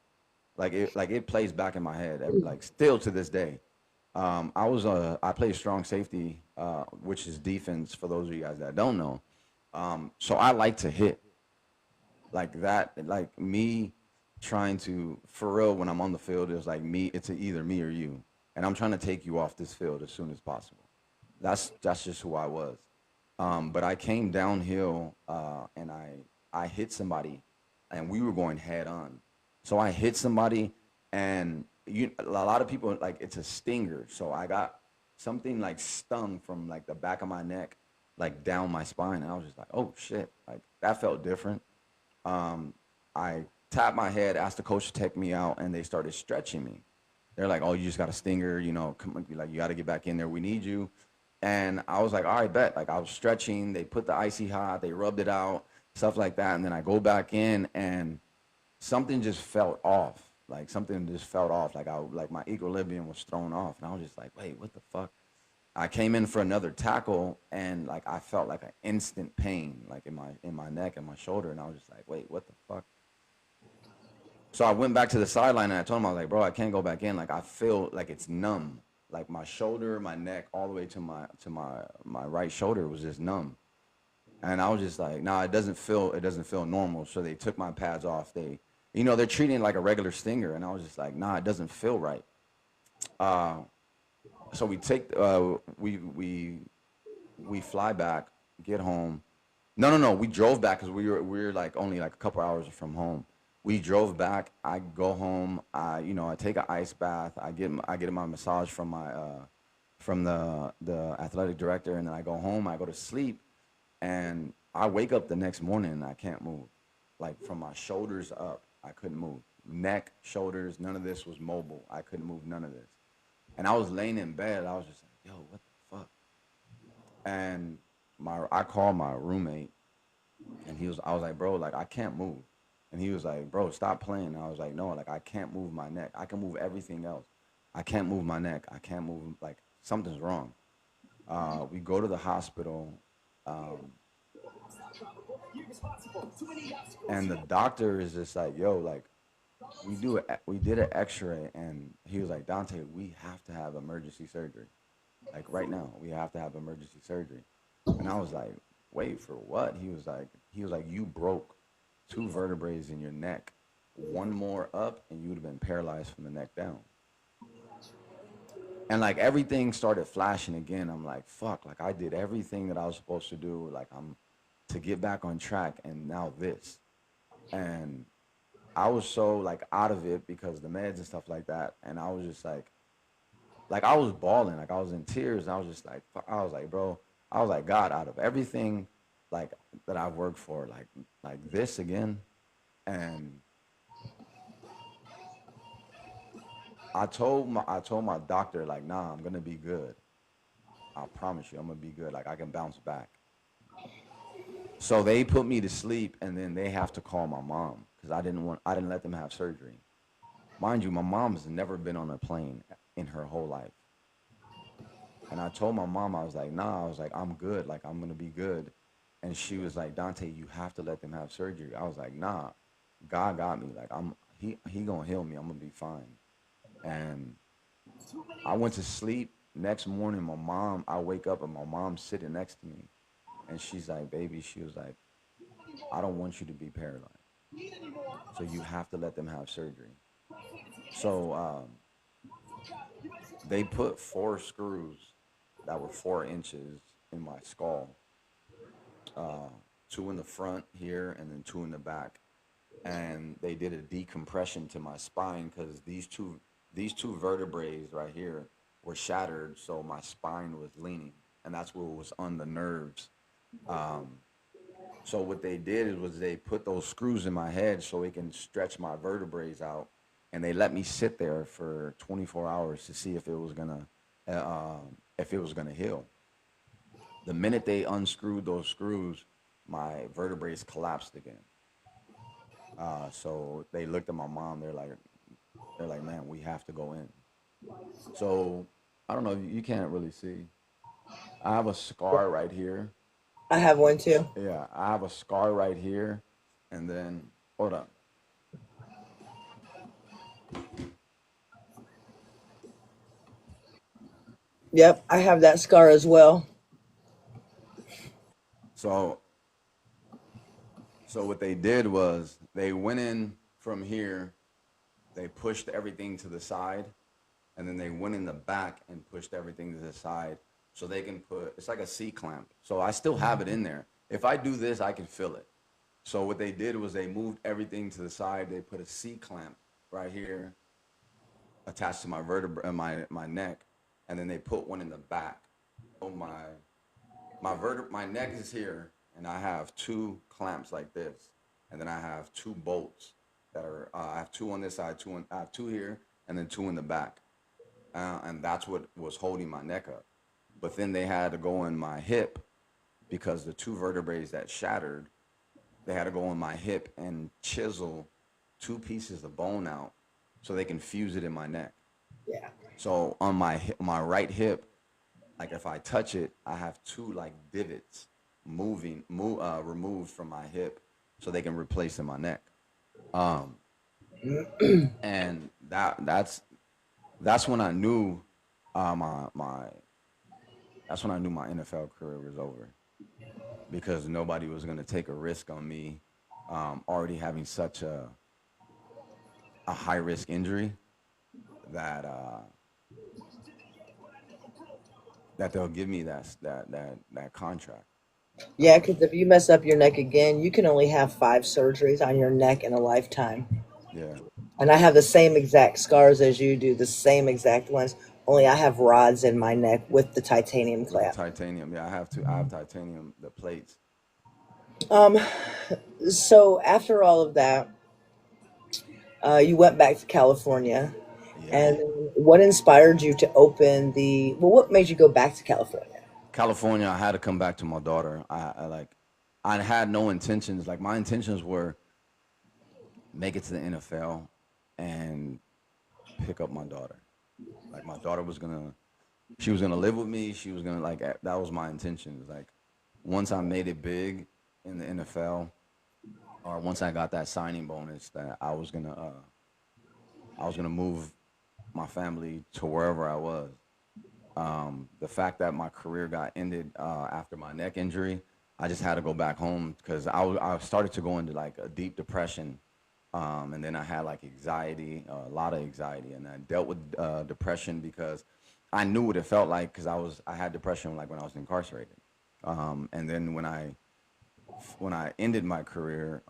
it plays back in my head like still to this day. I play strong safety, which is defense for those of you guys that don't know. So I like to hit like that, like me trying to for real when I'm on the field is like me. It's either me or you, and I'm trying to take you off this field as soon as possible. That's just who I was. But I came downhill and I hit somebody, and we were going head on. So I hit somebody, and a lot of people like it's a stinger. So I got something like stung from like the back of my neck, like down my spine, and I was just like, oh shit, like that felt different. Um, I tapped my head, asked the coach to take me out, and they started stretching me. They're like, "Oh, you just got a stinger, come like you got to get back in there. We need you." And I was like, "All right, bet." Like I was stretching. They put the icy hot, they rubbed it out, stuff like that, and then I go back in, and something just felt off. Like something just felt off. Like my equilibrium was thrown off, and I was just like, "Wait, what the fuck?" I came in for another tackle, and like I felt like an instant pain, like in my neck and my shoulder, and I was just like, "Wait, what the fuck?" So I went back to the sideline and I told him, I was like, bro, I can't go back in. Like I feel like it's numb. Like my shoulder, my neck, all the way to my right shoulder was just numb. And I was just like, nah, it doesn't feel normal. So they took my pads off. They're treating it like a regular stinger. And I was just like, nah, it doesn't feel right. Uh, so we fly back, get home. No, no, no. We drove back because we were like only like a couple hours from home. We drove back. I go home. I take an ice bath. I get my massage from the athletic director, and then I go home. I go to sleep, and I wake up the next morning and I can't move. Like from my shoulders up, I couldn't move. Neck, shoulders, none of this was mobile. I couldn't move none of this. And I was laying in bed. I was just like, yo, what the fuck? And I called my roommate, and I was like, bro, like I can't move. And he was like, bro, stop playing. And I was like, no, like I can't move my neck. I can move everything else. I can't move my neck. I can't move, like something's wrong. We go to the hospital, um, and the doctor is just like, yo, like we did an X-ray, and he was like, Dante, we have to have emergency surgery. Like right now, we have to have emergency surgery. And I was like, wait, for what? He was like, you broke two vertebrae in your neck. One more up, and you would have been paralyzed from the neck down. And like everything started flashing again. I'm like, fuck, like I did everything that I was supposed to do. Like I'm to get back on track, and now this. And I was so like out of it because the meds and stuff like that. And I was just like I was bawling, like I was in tears. And I was just like, I was like, bro, I was like, God, out of everything, like that I've worked for, like this again. And I told my doctor like, nah, I'm gonna be good. I promise you, I'm gonna be good. Like I can bounce back. So they put me to sleep, and then they have to call my mom because I didn't let them have surgery. Mind you, my mom's never been on a plane in her whole life. And I told my mom, I was like, nah, I was like, I'm good. Like, I'm going to be good. And she was like, Dante, you have to let them have surgery. I was like, nah, God got me. Like, he going to heal me. I'm going to be fine. And I went to sleep. Next morning, I wake up and my mom's sitting next to me. And she's like, baby, she was like, I don't want you to be paralyzed. So you have to let them have surgery. So they put 4 screws that were 4 inches in my skull, uh, two in the front here and then two in the back. And they did a decompression to my spine because these two vertebrae right here were shattered, so my spine was leaning, and that's what was on the nerves. Um, so what they did was they put those screws in my head so it can stretch my vertebrae out, and they let me sit there for 24 hours to see if it was gonna heal. The minute they unscrewed those screws, my vertebrae collapsed again. So they looked at my mom. They're like, man, we have to go in. So I don't know. You can't really see. I have a scar right here. I have one too. Yeah, I have a scar right here, and then hold up. Yep, I have that scar as well. So so what they did was they went in from here. They pushed everything to the side, and then they went in the back and pushed everything to the side, so they can put. It's like a C clamp. So I still have it in there. If I do this, I can feel it. So what they did was they moved everything to the side. They put a C clamp right here attached to my vertebra, my neck, and then they put one in the back. So my neck is here, and I have two clamps like this, and then I have two bolts that are. I have two on this side, I have two here, and then two in the back, and that's what was holding my neck up. But then they had to go in my hip because the two vertebrae that shattered, they had to go in my hip and chisel 2 pieces of bone out so they can fuse it in my neck. Yeah. So on my right hip, like if I touch it, I have two like divots removed from my hip so they can replace in my neck. Um, and that's when I knew my that's when I knew my NFL career was over because nobody was going to take a risk on me already having such a high risk injury that that they'll give me that contract. Yeah, because if you mess up your neck again, you can only have 5 surgeries on your neck in a lifetime. Yeah, And I have the same exact scars as you do, the same exact ones. Only I have rods in my neck with the titanium with the clamp. titanium. Yeah, I have to. I have titanium the plates. Um, so after all of that, you went back to California. Yeah, And what inspired you to open the? Well, what made you go back to California? California. I had to come back to my daughter. I had no intentions. Like my intentions were make it to the NFL and pick up my daughter. Like my daughter was gonna, she was gonna live with me. She was gonna that was my intentions. Like once I made it big in the NFL, or once I got that signing bonus, that I was gonna move my family to wherever I was. The fact that my career got ended after my neck injury, I just had to go back home because I started to go into like a deep depression, and then I had like anxiety, a lot of anxiety, and I dealt with depression because I knew what it felt like because I had depression like when I was incarcerated, and then when I ended my career,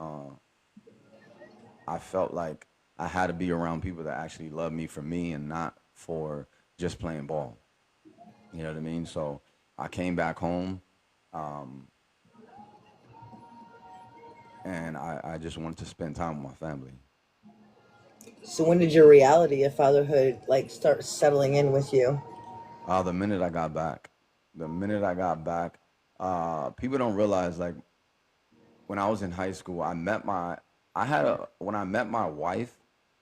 I felt like I had to be around people that actually love me for me and not for just playing ball. You know what I mean? So I came back home, um, and I just wanted to spend time with my family. So when did your reality of fatherhood like start settling in with you? The minute I got back, the minute I got back, people don't realize like when I was in high school, when I met my wife,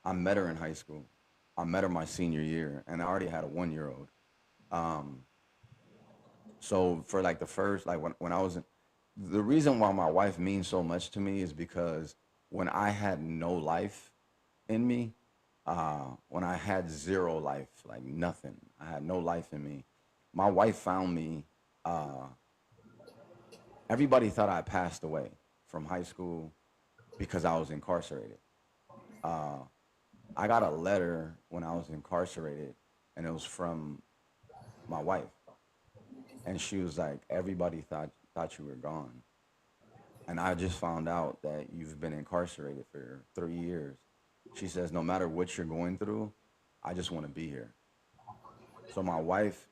I met her in high school. I met her my senior year, and I already had a 1 year old. Um, so for like the first like when I was in, the reason why my wife means so much to me is because when I had no life in me, when I had zero life, like nothing, I had no life in me. My wife found me. Uh, Everybody thought I passed away from high school. because I was incarcerated. Uh, I got a letter when I was incarcerated, and it was from my wife, and she was like, "Everybody thought you were gone, and I just found out that you've been incarcerated for 3 years." She says, "No matter what you're going through, I just want to be here." So my wife,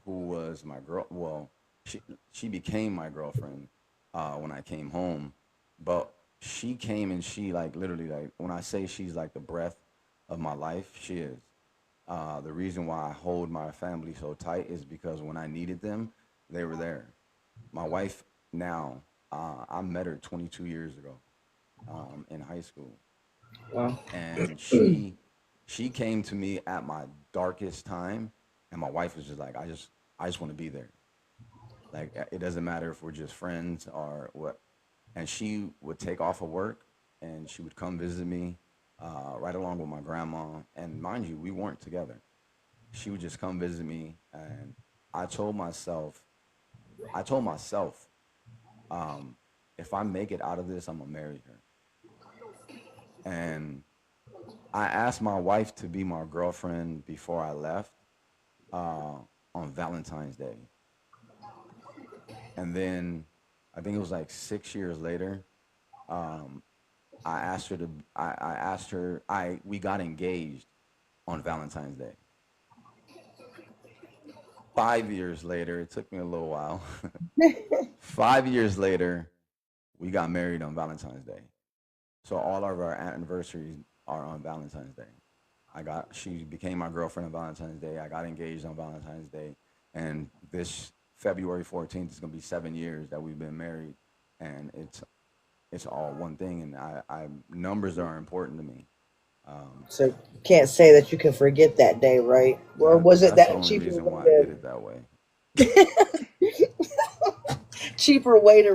who was my girl, well, she she became my girlfriend when I came home, but she came and she like literally like when I say she's like the breath of my life, she is. The reason why I hold my family so tight is because when I needed them, they were there. My wife now, I met her 22 years ago in high school, Wow. and she came to me at my darkest time, and my wife was just like, I just want to be there. Like it doesn't matter if we're just friends or what. And she would take off of work, and she would come visit me, right along with my grandma. And mind you, we weren't together. She would just come visit me, and I told myself, I told myself, um, if I make it out of this, I'm gonna marry her. And I asked my wife to be my girlfriend before I left uh, on Valentine's Day, and then I think it was like 6 years later. Um, I asked her to. I asked her. I We got engaged on Valentine's Day. 5 years later, it took me a little while. 5 years later, we got married on Valentine's Day. So all of our anniversaries are on Valentine's Day. She became my girlfriend on Valentine's Day. I got engaged on Valentine's Day, and this February 14th is gonna be 7 years that we've been married, and it's all one thing. And I numbers are important to me. Um, So can't say that you can forget that day, right? Or was it that's the that only cheaper reason way why I to did it that way.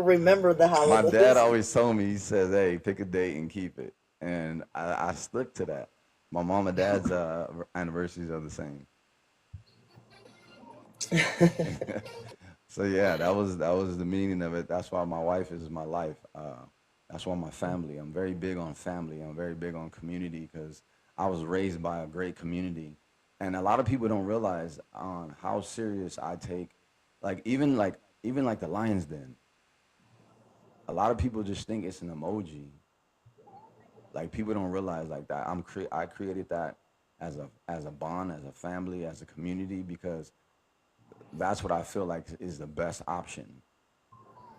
remember the My dad holidays? always told me, he says, "Hey, pick a date and keep it," and I stuck to that. My mom and dad's anniversaries are the same. So yeah, that was the meaning of it. That's why my wife is my life. That's why my family. I'm very big on family. I'm very big on community because I was raised by a great community, and a lot of people don't realize on how serious I take, like even like the Lions Den. A lot of people just think it's an emoji. Like people don't realize like that. I created that as a bond, as a family, as a community because that's what I feel like is the best option.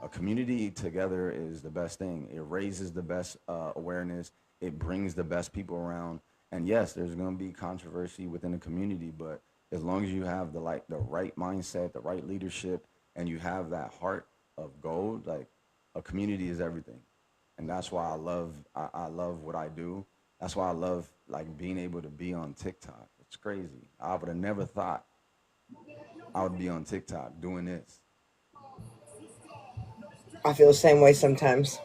A community together is the best thing. It raises the best awareness. It brings the best people around. And yes, there's going to be controversy within the community, but as long as you have the right mindset, the right leadership, and you have that heart of gold, like a community is everything. And that's why I love what I do. That's why I love like being able to be on TikTok. It's crazy. I would have never thought I would be on TikTok doing this. I feel the same way sometimes.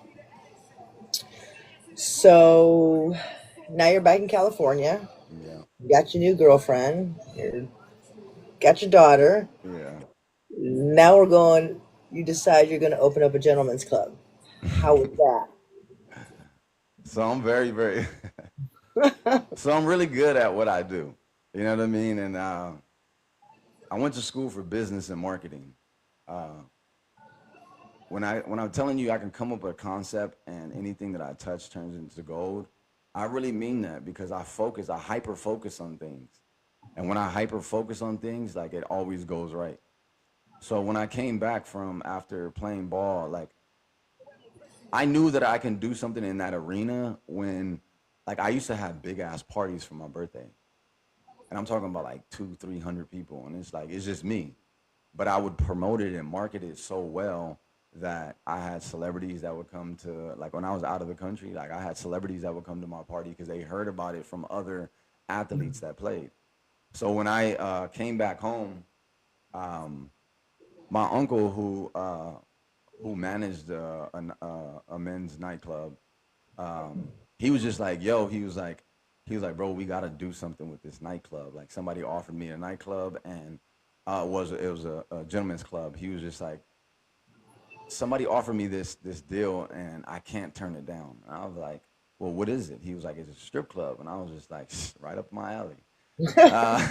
So now you're back in California. Yeah. You got your new girlfriend. You got your daughter. Yeah. Now we're going. You decide you're going to open up a gentleman's club. How was So I'm very, very, that? so I'm really good at what I do. You know what I mean? And I went to school for business and marketing. Uh, when I'm telling you I can come up with a concept and anything that I touch turns into gold, I really mean that because I hyper focus on things. And when I hyper focus on things, like it always goes right. So when I came back from after playing ball, like I knew that I can do something in that arena when like I used to have big ass parties for my birthday. And I'm talking about like 300 people. And it's like it's just me. But I would promote it and market it so well that I had celebrities that would come to like when I was out of the country, like I had celebrities that would come to my party because they heard about it from other athletes that played. So when I came back home, um, my uncle who managed a men's nightclub, he was just like, yo, he was like, bro, we got to do something with this nightclub. Like somebody offered me a nightclub, and it was a gentleman's club. He was just like, somebody offered me this deal and I can't turn it down. And I was like, well, what is it? He was like, it's a strip club, and I was just like, right up my alley. Uh,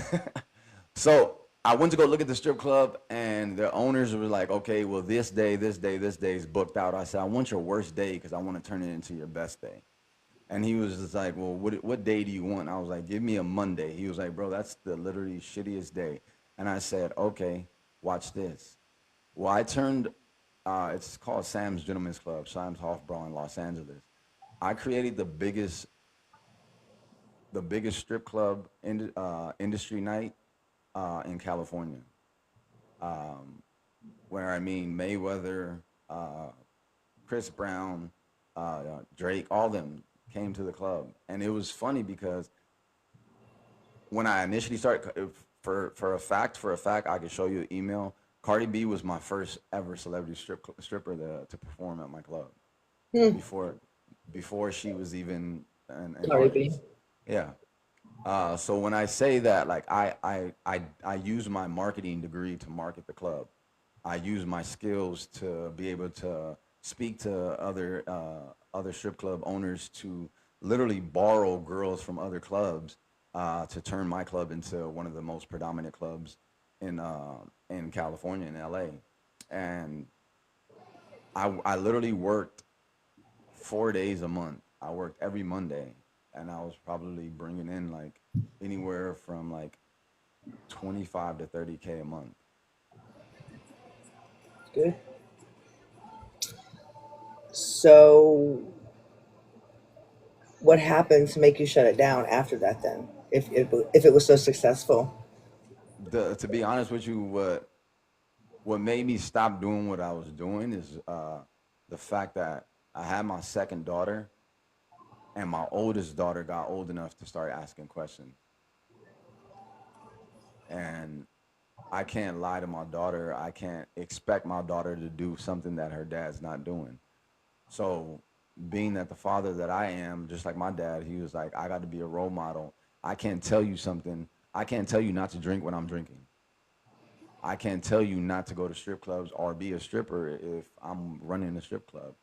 so I went to go look at the strip club, and the owners were like, okay, well, this day, this day, this day is booked out. I said, I want your worst day because I want to turn it into your best day. And he was just like, well, what day do you want? I was like, give me a Monday. He was like, bro, that's the literally shittiest day. And I said, okay, watch this. Well, I turned, it's called Sam's Gentlemen's Club, Sam's Hofbräu in Los Angeles. I created the biggest strip club industry night in California, where I mean Mayweather, uh, Chris Brown, Drake, all of them came to the club, and it was funny because when I initially started, for a fact, I could show you an email. Cardi B was my first ever celebrity stripper to perform at my club Hmm. before before she was even an Cardi B. artist. Yeah. So when I say that, like I use my marketing degree to market the club. I use my skills to be able to speak to other strip club owners to literally borrow girls from other clubs to turn my club into one of the most predominant clubs in California, in LA. And I literally worked 4 days a month. I worked every Monday, and I was probably bringing in like anywhere from like 25 to 30K a month. Good. So, what happened to make you shut it down after that? Then, if it was so successful. To be honest with you, what made me stop doing what I was doing is the fact that I had my second daughter, and my oldest daughter got old enough to start asking questions, and I can't lie to my daughter. I can't expect my daughter to do something that her dad's not doing. So, being that the father that I am, just like my dad, he was like, I got to be a role model. I can't tell you something. I can't tell you not to drink when I'm drinking. I can't tell you not to go to strip clubs or be a stripper if I'm running a strip club.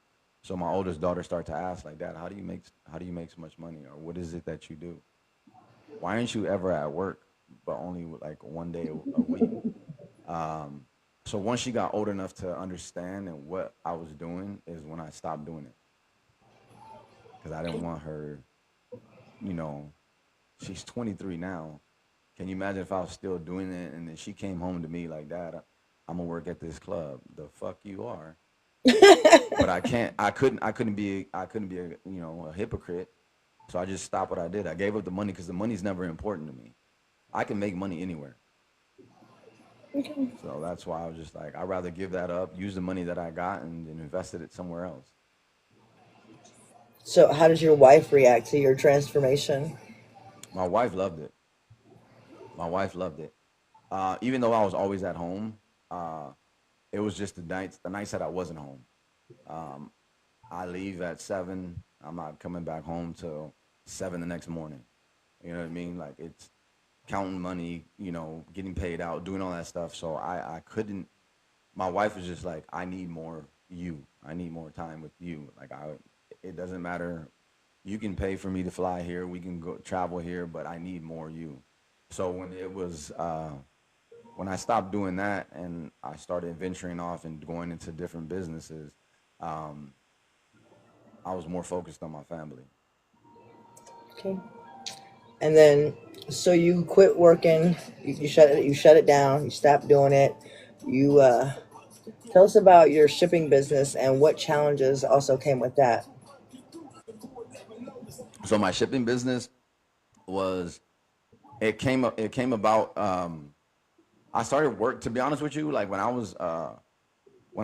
So my oldest daughter started to ask, like, Dad, how do you make so much money, or what is it that you do? Why aren't you ever at work, but only like one day a week? Um, so once she got old enough to understand and what I was doing is when I stopped doing it because I didn't want her, you know, she's 23 now. Can you imagine if I was still doing it and then she came home to me like, Dad, I'm gonna work at this club. The fuck you are. But I can't. I couldn't be a hypocrite. So I just stopped what I did. I gave up the money because the money's never important to me. I can make money anywhere. So that's why I was just like, I'd rather give that up, use the money that I got, and invested it somewhere else. So, how did your wife react to your transformation? My wife loved it. My wife loved it. Even though I was always at home, uh, it was just the nights that I wasn't home. Um, I leave at 7. I'm not coming back home till 7 the next morning. You know what I mean? Like it's counting money, getting paid out, doing all that stuff. So I couldn't. My wife was just like, I need more you. I need more time with you. Like it doesn't matter. You can pay for me to fly here. We can go travel here, but I need more you. So when I stopped doing that and I started venturing off and going into different businesses, um, I was more focused on my family. Okay. And then, so you quit working. You shut it. You shut it down. You stopped doing it. You tell us about your shipping business and what challenges also came with that. So my shipping business was it came about. I started work, to be honest with you, like when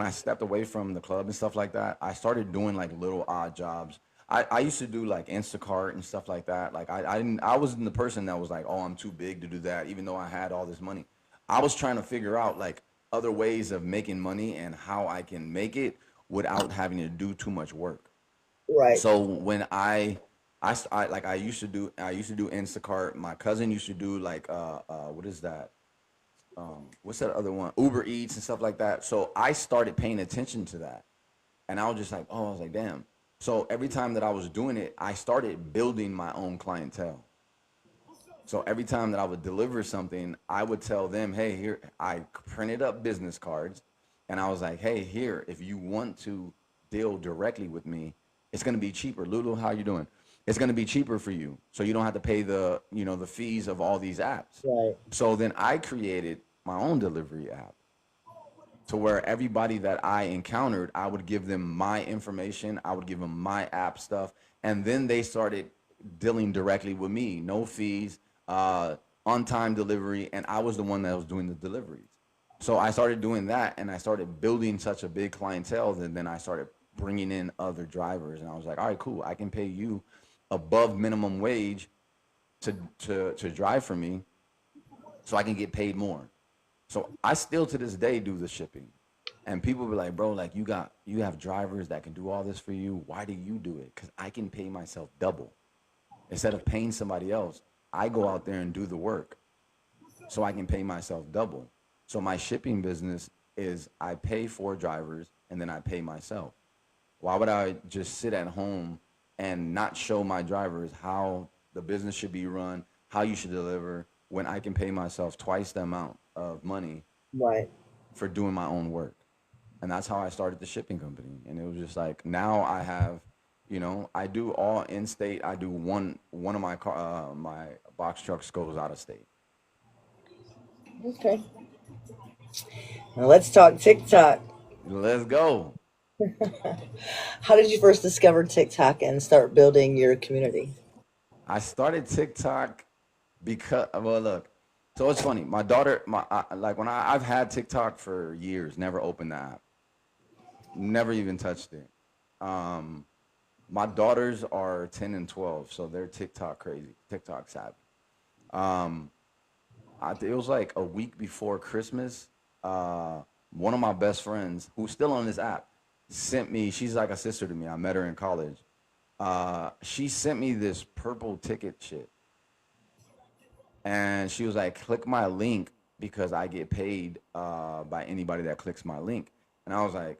I stepped away from the club and stuff like that. I started doing like little odd jobs. I used to do like Instacart and stuff like that. Like I wasn't the person that was like, oh, I'm too big to do that, even though I had all this money. I was trying to figure out like other ways of making money and how I can make it without having to do too much work. Right. So when I used to do Instacart. My cousin used to do like what is that? what's that other one? Uber Eats and stuff like that. So I started paying attention to that. And I was just like, oh, I was like, damn. So every time that I was doing it, I started building my own clientele. So every time that I would deliver something, I would tell them, hey, here, I printed up business cards and I was like, hey, here, if you want to deal directly with me, it's going to be cheaper. Lulu, how you doing? It's going to be cheaper for you. So you don't have to pay the, the fees of all these apps. Right. So then I created my own delivery app to where everybody that I encountered, I would give them my information, I would give them my app stuff, and then they started dealing directly with me, no fees, on time delivery, and I was the one that was doing the deliveries. So I started doing that, and I started building such a big clientele that then I started bringing in other drivers, and I was like, all right, cool, I can pay you above minimum wage to drive for me, so I can get paid more. So I still to this day do the shipping. And people be like, bro, like you have drivers that can do all this for you. Why do you do it? Because I can pay myself double. Instead of paying somebody else, I go out there and do the work so I can pay myself double. So my shipping business is I pay for drivers and then I pay myself. Why would I just sit at home and not show my drivers how the business should be run, how you should deliver, when I can pay myself twice the amount of money Right. for doing my own work? And that's how I started the shipping company. And it was just like now I have, I do all in state. I do one of my box trucks goes out of state. Okay. Now let's talk TikTok. Let's go. How did you first discover TikTok and start building your community? I started TikTok because, well, look. So it's funny. My daughter, like when I've had TikTok for years, never opened the app, never even touched it. Um, my daughters are 10 and 12, so they're TikTok crazy, TikTok savvy. Um, it was like a week before Christmas. One of my best friends, who's still on this app, sent me. She's like a sister to me. I met her in college. She sent me this purple ticket shit, and she was like, "Click my link because I get paid by anybody that clicks my link." And I was like,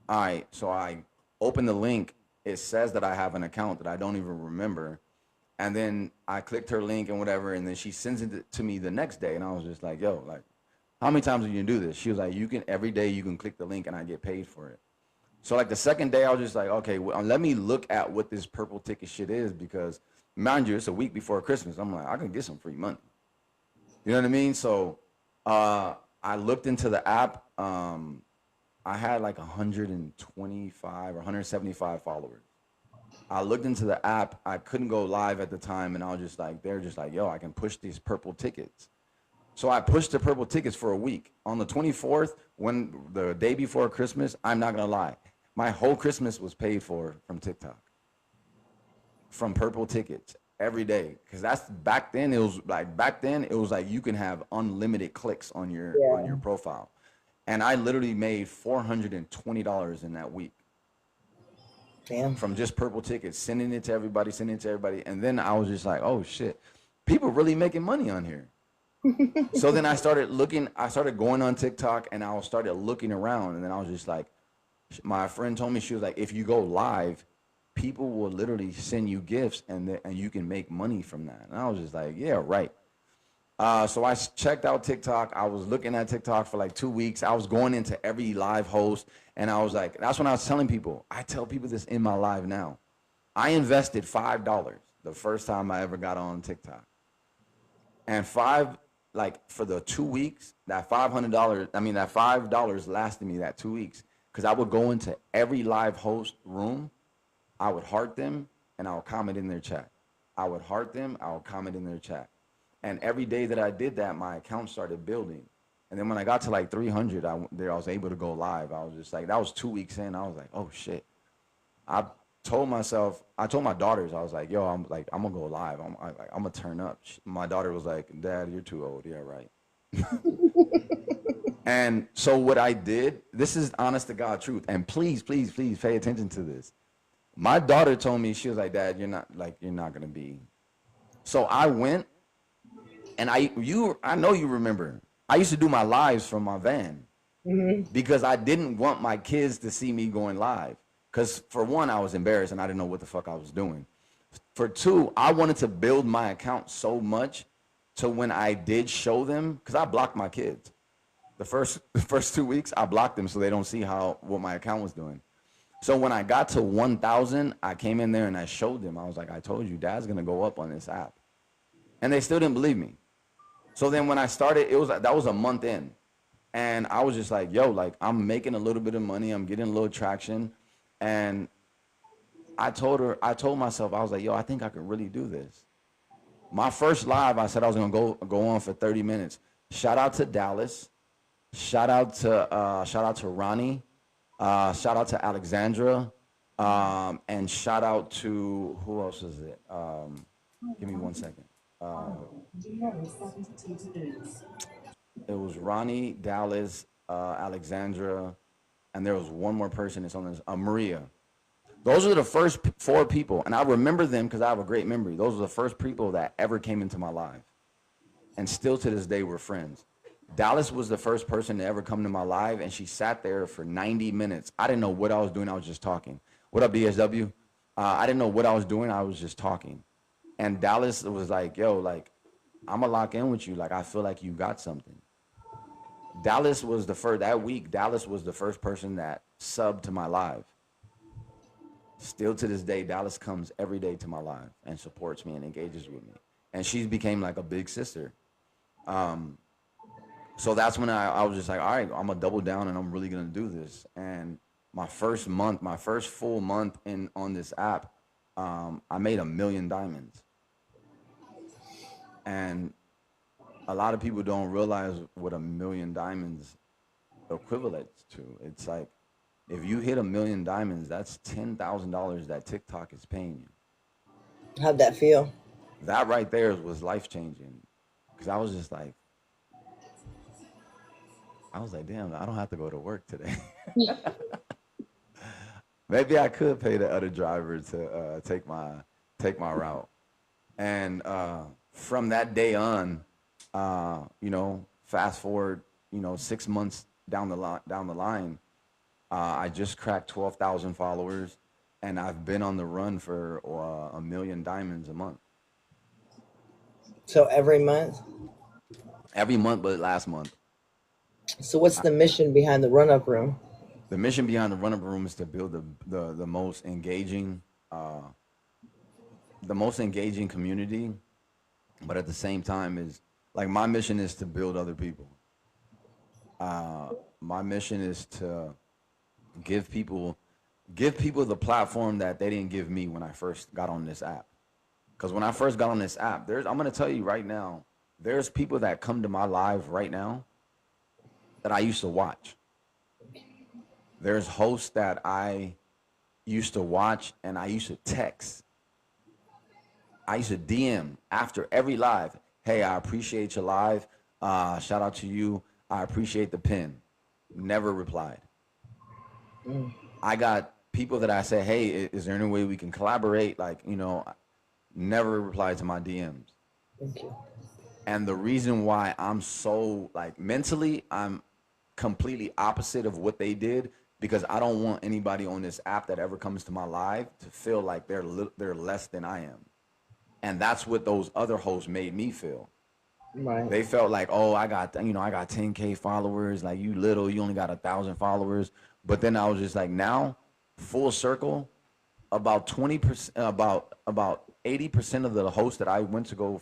"All right." So I opened the link. It says that I have an account that I don't even remember. And then I clicked her link and whatever, and then she sends it to me the next day, and I was just like, "Yo, like, how many times are you gonna do this?" She was like, "You can every day you can click the link, and I get paid for it." So like the second day, I was just like, "Okay, well, let me look at what this purple ticket shit is," because mind you, it's a week before Christmas. I'm like, I can get some free money. You know what I mean? So I looked into the app. I had like 125 or 175 followers. I looked into the app. I couldn't go live at the time, and I was just like, they're just like, yo, I can push these purple tickets. So I pushed the purple tickets for a week. On the 24th, when the day before Christmas, I'm not gonna lie, my whole Christmas was paid for from TikTok, from purple tickets every day. Because that's back then it was like you can have unlimited clicks on your Yeah. profile, and I literally made $420 in that week Damn. from just purple tickets, sending it to everybody. And then I was just like, oh shit, people really making money on here. So then I started going on TikTok and I started looking around. And then I was just like, my friend told me, she was like, if you go live, people will literally send you gifts and you can make money from that. And I was just like, yeah, right. So I checked out TikTok. I was looking at TikTok for like 2 weeks. I was going into every live host, and I was like, that's when I was telling people. I tell people this in my live now. I invested $5 the first time I ever got on TikTok, and like for the 2 weeks, that $500. I mean, that $5 lasted me that 2 weeks because I would go into every live host room. I would heart them, and I would comment in their chat. I would heart them. I would comment in their chat. And every day that I did that, my account started building. And then when I got to like 300, I was able to go live. I was just like, that was 2 weeks in. I was like, oh shit. I told my daughters, I was like, yo, I'm gonna go live. I'm gonna turn up. My daughter was like, Dad, you're too old. Yeah, right. And so what I did, this is honest to God truth. And please, please, please pay attention to this. My daughter told me, she was like, Dad, you're not gonna be. So I went. And I know you remember. I used to do my lives from my van Mm-hmm. because I didn't want my kids to see me going live. Because for one, I was embarrassed and I didn't know what the fuck I was doing. For two, I wanted to build my account so much to when I did show them, because I blocked my kids. The first 2 weeks, I blocked them so they don't see how what my account was doing. So when I got to 1,000, I came in there and I showed them. I was like, I told you, Dad's gonna go up on this app, and they still didn't believe me. So then when I started, that was a month in, and I was just like, yo, like I'm making a little bit of money, I'm getting a little traction, and I told myself, I was like, yo, I think I could really do this. My first live, I said I was gonna go on for 30 minutes. Shout out to Dallas. Shout out to Ronnie. Shout out to Alexandra. And shout out to who else is it? Give me 1 second. It was Ronnie, Dallas, Alexandra, and there was one more person that's on this. Maria. Those are the first four people, and I remember them because I have a great memory. Those are the first people that ever came into my life, and still to this day we're friends. Dallas was the first person to ever come to my live, and she sat there for 90 minutes. I didn't know what I was doing. I was just talking. What up, DSW? I didn't know what I was doing. I was just talking. And Dallas was like, yo, like, I'm going to lock in with you. Like, I feel like you got something. Dallas was the first, that week, Dallas was the first person that subbed to my live. Still to this day, Dallas comes every day to my live and supports me and engages with me. And she's became like a big sister. So that's when I was just like, all right, I'm gonna double down and I'm really gonna do this. And my first month, my first full month in on this app, I made 1,000,000 diamonds. And a lot of people don't realize what 1,000,000 diamonds equivalents to. It's like if you hit 1,000,000 diamonds, that's $10,000 that TikTok is paying you. How'd that feel? That right there was life changing. Cause I was just like, I was like, damn, I don't have to go to work today. Maybe I could pay the other driver to take my route. And from that day on, fast forward, 6 months down the line, I just cracked 12,000 followers, and I've been on the run for 1,000,000 diamonds a month. So every month. Every month, but last month. So what's the mission behind the run up room? The mission beyond the run up room is to build the most engaging, community, but at the same time is like my mission is to build other people. My mission is to give people give people the platform that they didn't give me when I first got on this app. Because when I first got on this app, I'm gonna tell you right now, there's people that come to my live right now that I used to watch. There's hosts that I used to watch and I used to text. I used to DM after every live. Hey, I appreciate your live. Shout out to you. I appreciate the pin. Never replied. I got people that I said, hey, is there any way we can collaborate? Like, never replied to my DMs. Thank you. And the reason why I'm so like mentally, I'm completely opposite of what they did because I don't want anybody on this app that ever comes to my live to feel like they're less than I am. And that's what those other hosts made me feel. Right. They felt like, oh, I got 10K followers. Like you only got 1,000 followers. But then I was just like, now, full circle, about 20%, about 80% of the hosts that I went to go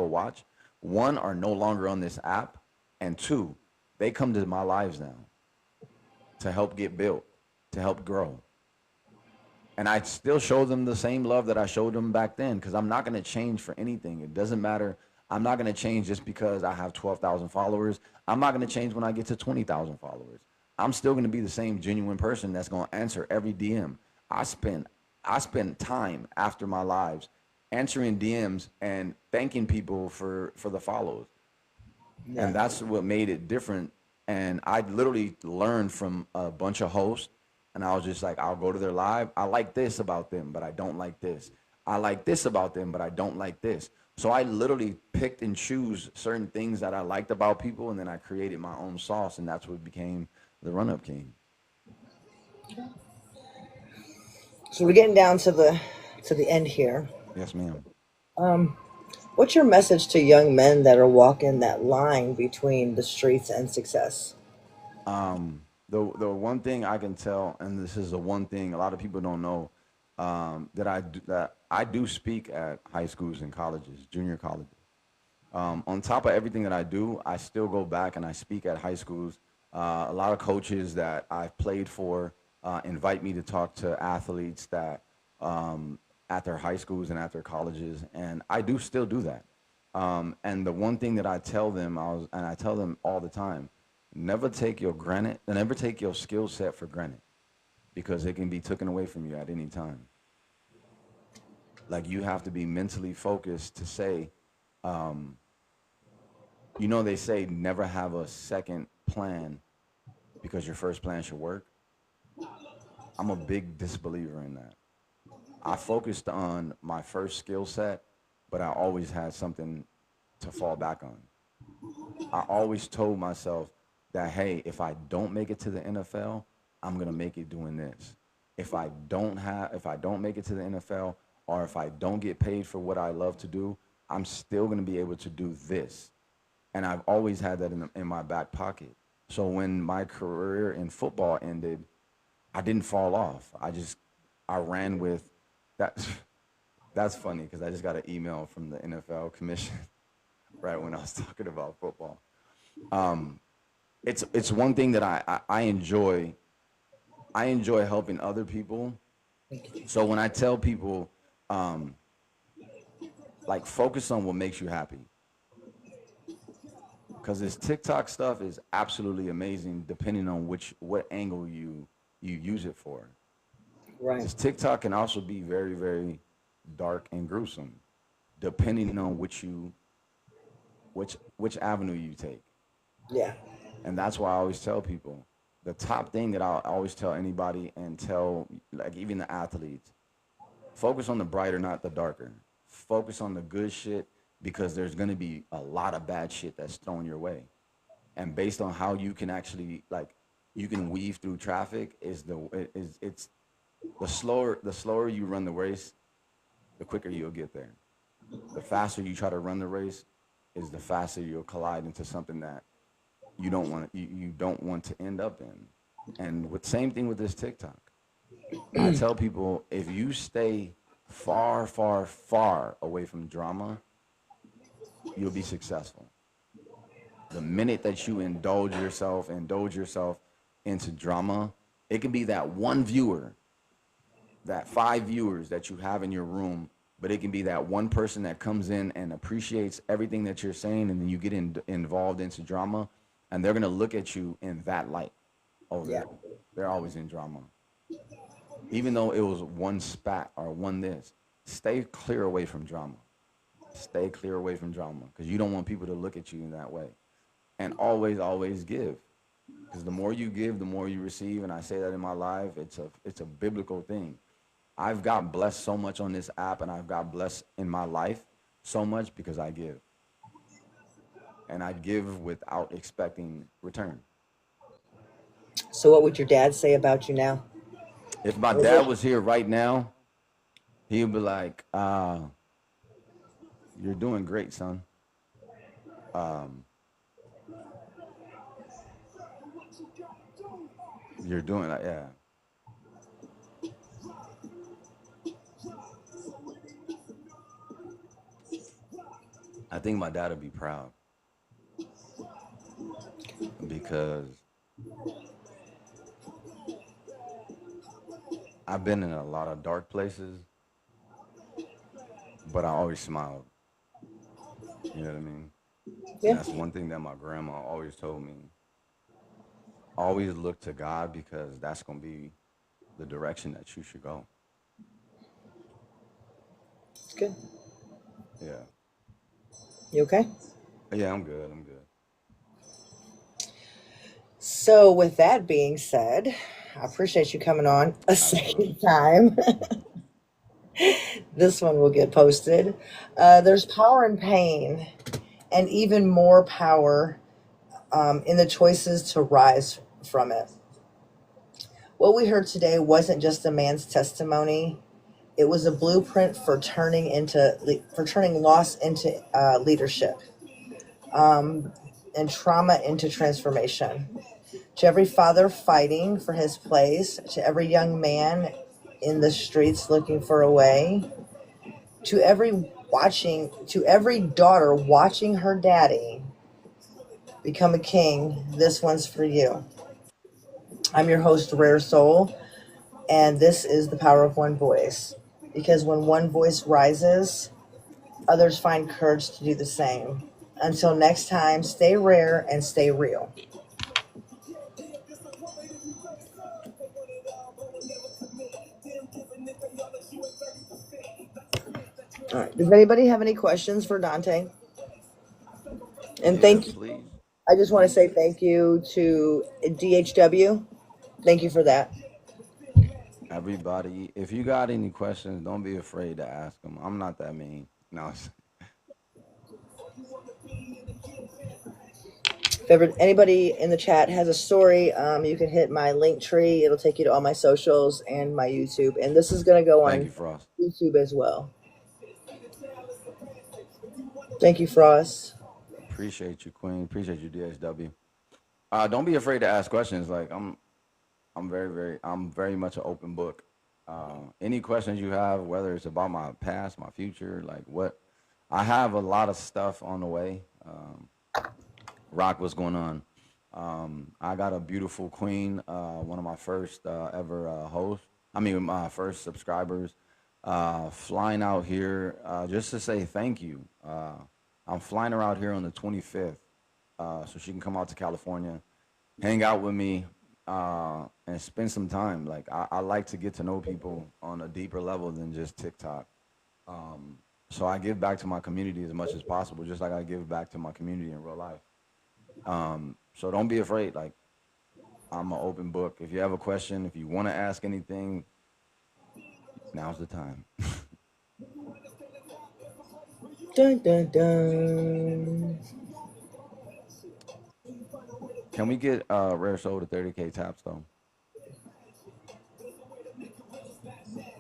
watch, one are no longer on this app, and two, they come to my lives now to help get built, to help grow. And I still show them the same love that I showed them back then because I'm not going to change for anything. It doesn't matter. I'm not going to change just because I have 12,000 followers. I'm not going to change when I get to 20,000 followers. I'm still going to be the same genuine person that's going to answer every DM. I spend time after my lives answering DMs and thanking people for the follows. Yeah. And that's what made it different. And I literally learned from a bunch of hosts, and I was just like, I'll go to their live. I like this about them, but I don't like this. I like this about them, but I don't like this. So I literally picked and choose certain things that I liked about people, and then I created my own sauce, and that's what became the Run Up King. So we're getting down to the end here. Yes, ma'am. What's your message to young men that are walking that line between the streets and success? The one thing I can tell, and this is the one thing a lot of people don't know, that I do speak at high schools and colleges, junior colleges. On top of everything that I do, I still go back and I speak at high schools. A lot of coaches that I've played for invite me to talk to athletes that at their high schools and at their colleges, and I do still do that. And the one thing that I tell them, and I tell them all the time, never take your skill set for granted because it can be taken away from you at any time. Like you have to be mentally focused to say, they say never have a second plan because your first plan should work. I'm a big disbeliever in that. I focused on my first skill set, but I always had something to fall back on. I always told myself that, hey, if I don't make it to the NFL, I'm gonna make it doing this. If I don't make it to the NFL, or if I don't get paid for what I love to do, I'm still gonna be able to do this. And I've always had that in my back pocket. So when my career in football ended, I didn't fall off. I ran with that. That's funny because I just got an email from the NFL commission right when I was talking about football. It's one thing that I enjoy. I enjoy helping other people. So when I tell people, um, like, focus on what makes you happy, because this TikTok stuff is absolutely amazing, depending on what angle you use it for. Right. This TikTok can also be very, very dark and gruesome, depending on which avenue you take. Yeah. And that's why I always tell people the top thing that I always tell anybody and tell, like, even the athletes, focus on the brighter, not the darker. Focus on the good shit because there's going to be a lot of bad shit that's thrown your way. And based on how you can actually, like, you can weave through traffic it's the slower you run the race, the quicker you'll get there. The faster you try to run the race is the faster you'll collide into something that you don't want to end up in. And with same thing with this TikTok. I tell people if you stay far, far, far away from drama, you'll be successful. The minute that you indulge yourself into drama, it can be that one viewer, that 5 viewers that you have in your room, but it can be that one person that comes in and appreciates everything that you're saying, and then you get involved into drama, and they're gonna look at you in that light. Oh, Yeah. they're always in drama, even though it was one spat or one this. Stay clear away from drama. Stay clear away from drama because you don't want people to look at you in that way. And always, always give. Because the more you give, the more you receive. And I say that in my life. It's a biblical thing. I've got blessed so much on this app, and I've got blessed in my life so much because I give. And I give without expecting return. So what would your dad say about you now? If my Or is dad it- was here right now, he would be like, "You're doing great, son. Um, you're doing like, yeah." I think my dad would be proud because I've been in a lot of dark places, but I always smiled. You know what I mean? And Yeah. that's one thing that my grandma always told me. Always look to God because that's going to be the direction that you should go. It's good. Yeah. You okay? Yeah, I'm good. I'm good. So with that being said, I appreciate you coming on a Absolutely. second time. This one will get posted. There's power in pain, and even more power in the choices to rise from it. What we heard today wasn't just a man's testimony. It was a blueprint for turning loss into leadership, um, and trauma into transformation. To every father fighting for his place, to every young man in the streets looking for a way, to every daughter watching her daddy become a king, this one's for you. I'm your host, Rare Soul, and this is the power of one voice. Because when one voice rises, others find courage to do the same. Until next time, stay rare and stay real. All right. Does anybody have any questions for Dante? And Yeah, thank you. please, I just want to please. say thank you to DHW. Thank you for that. Everybody, if you got any questions, don't be afraid to ask them. I'm not that mean. No, If ever anybody in the chat has a story, you can hit my link tree. It'll take you to all my socials and my YouTube. And this is going to go thank on you, Frost. YouTube as well. Thank you, Frost. Appreciate you, Queen. Appreciate you, DSW. Don't be afraid to ask questions. Like I'm very much an open book. Any questions you have, whether it's about my past, my future, like what, I have a lot of stuff on the way. Rock, what's going on? I got a beautiful queen, one of my first ever hosts. I mean, my first subscribers, flying out here just to say thank you. I'm flying her out here on the 25th, so she can come out to California, hang out with me, and spend some time. Like I like to get to know people on a deeper level than just TikTok. So I give back to my community as much as possible, just like I give back to my community in real life. So don't be afraid. Like I'm an open book. If you have a question, if you want to ask anything, now's the time. Dun, dun, dun. Can we get Rare Soul to 30K taps though?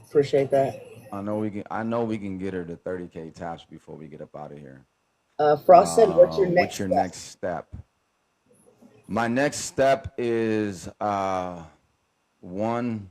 Appreciate that. I know we can. I know we can get her to 30K taps before we get up out of here. Frost said, "What's your What's next your step?" next step? My next step is one.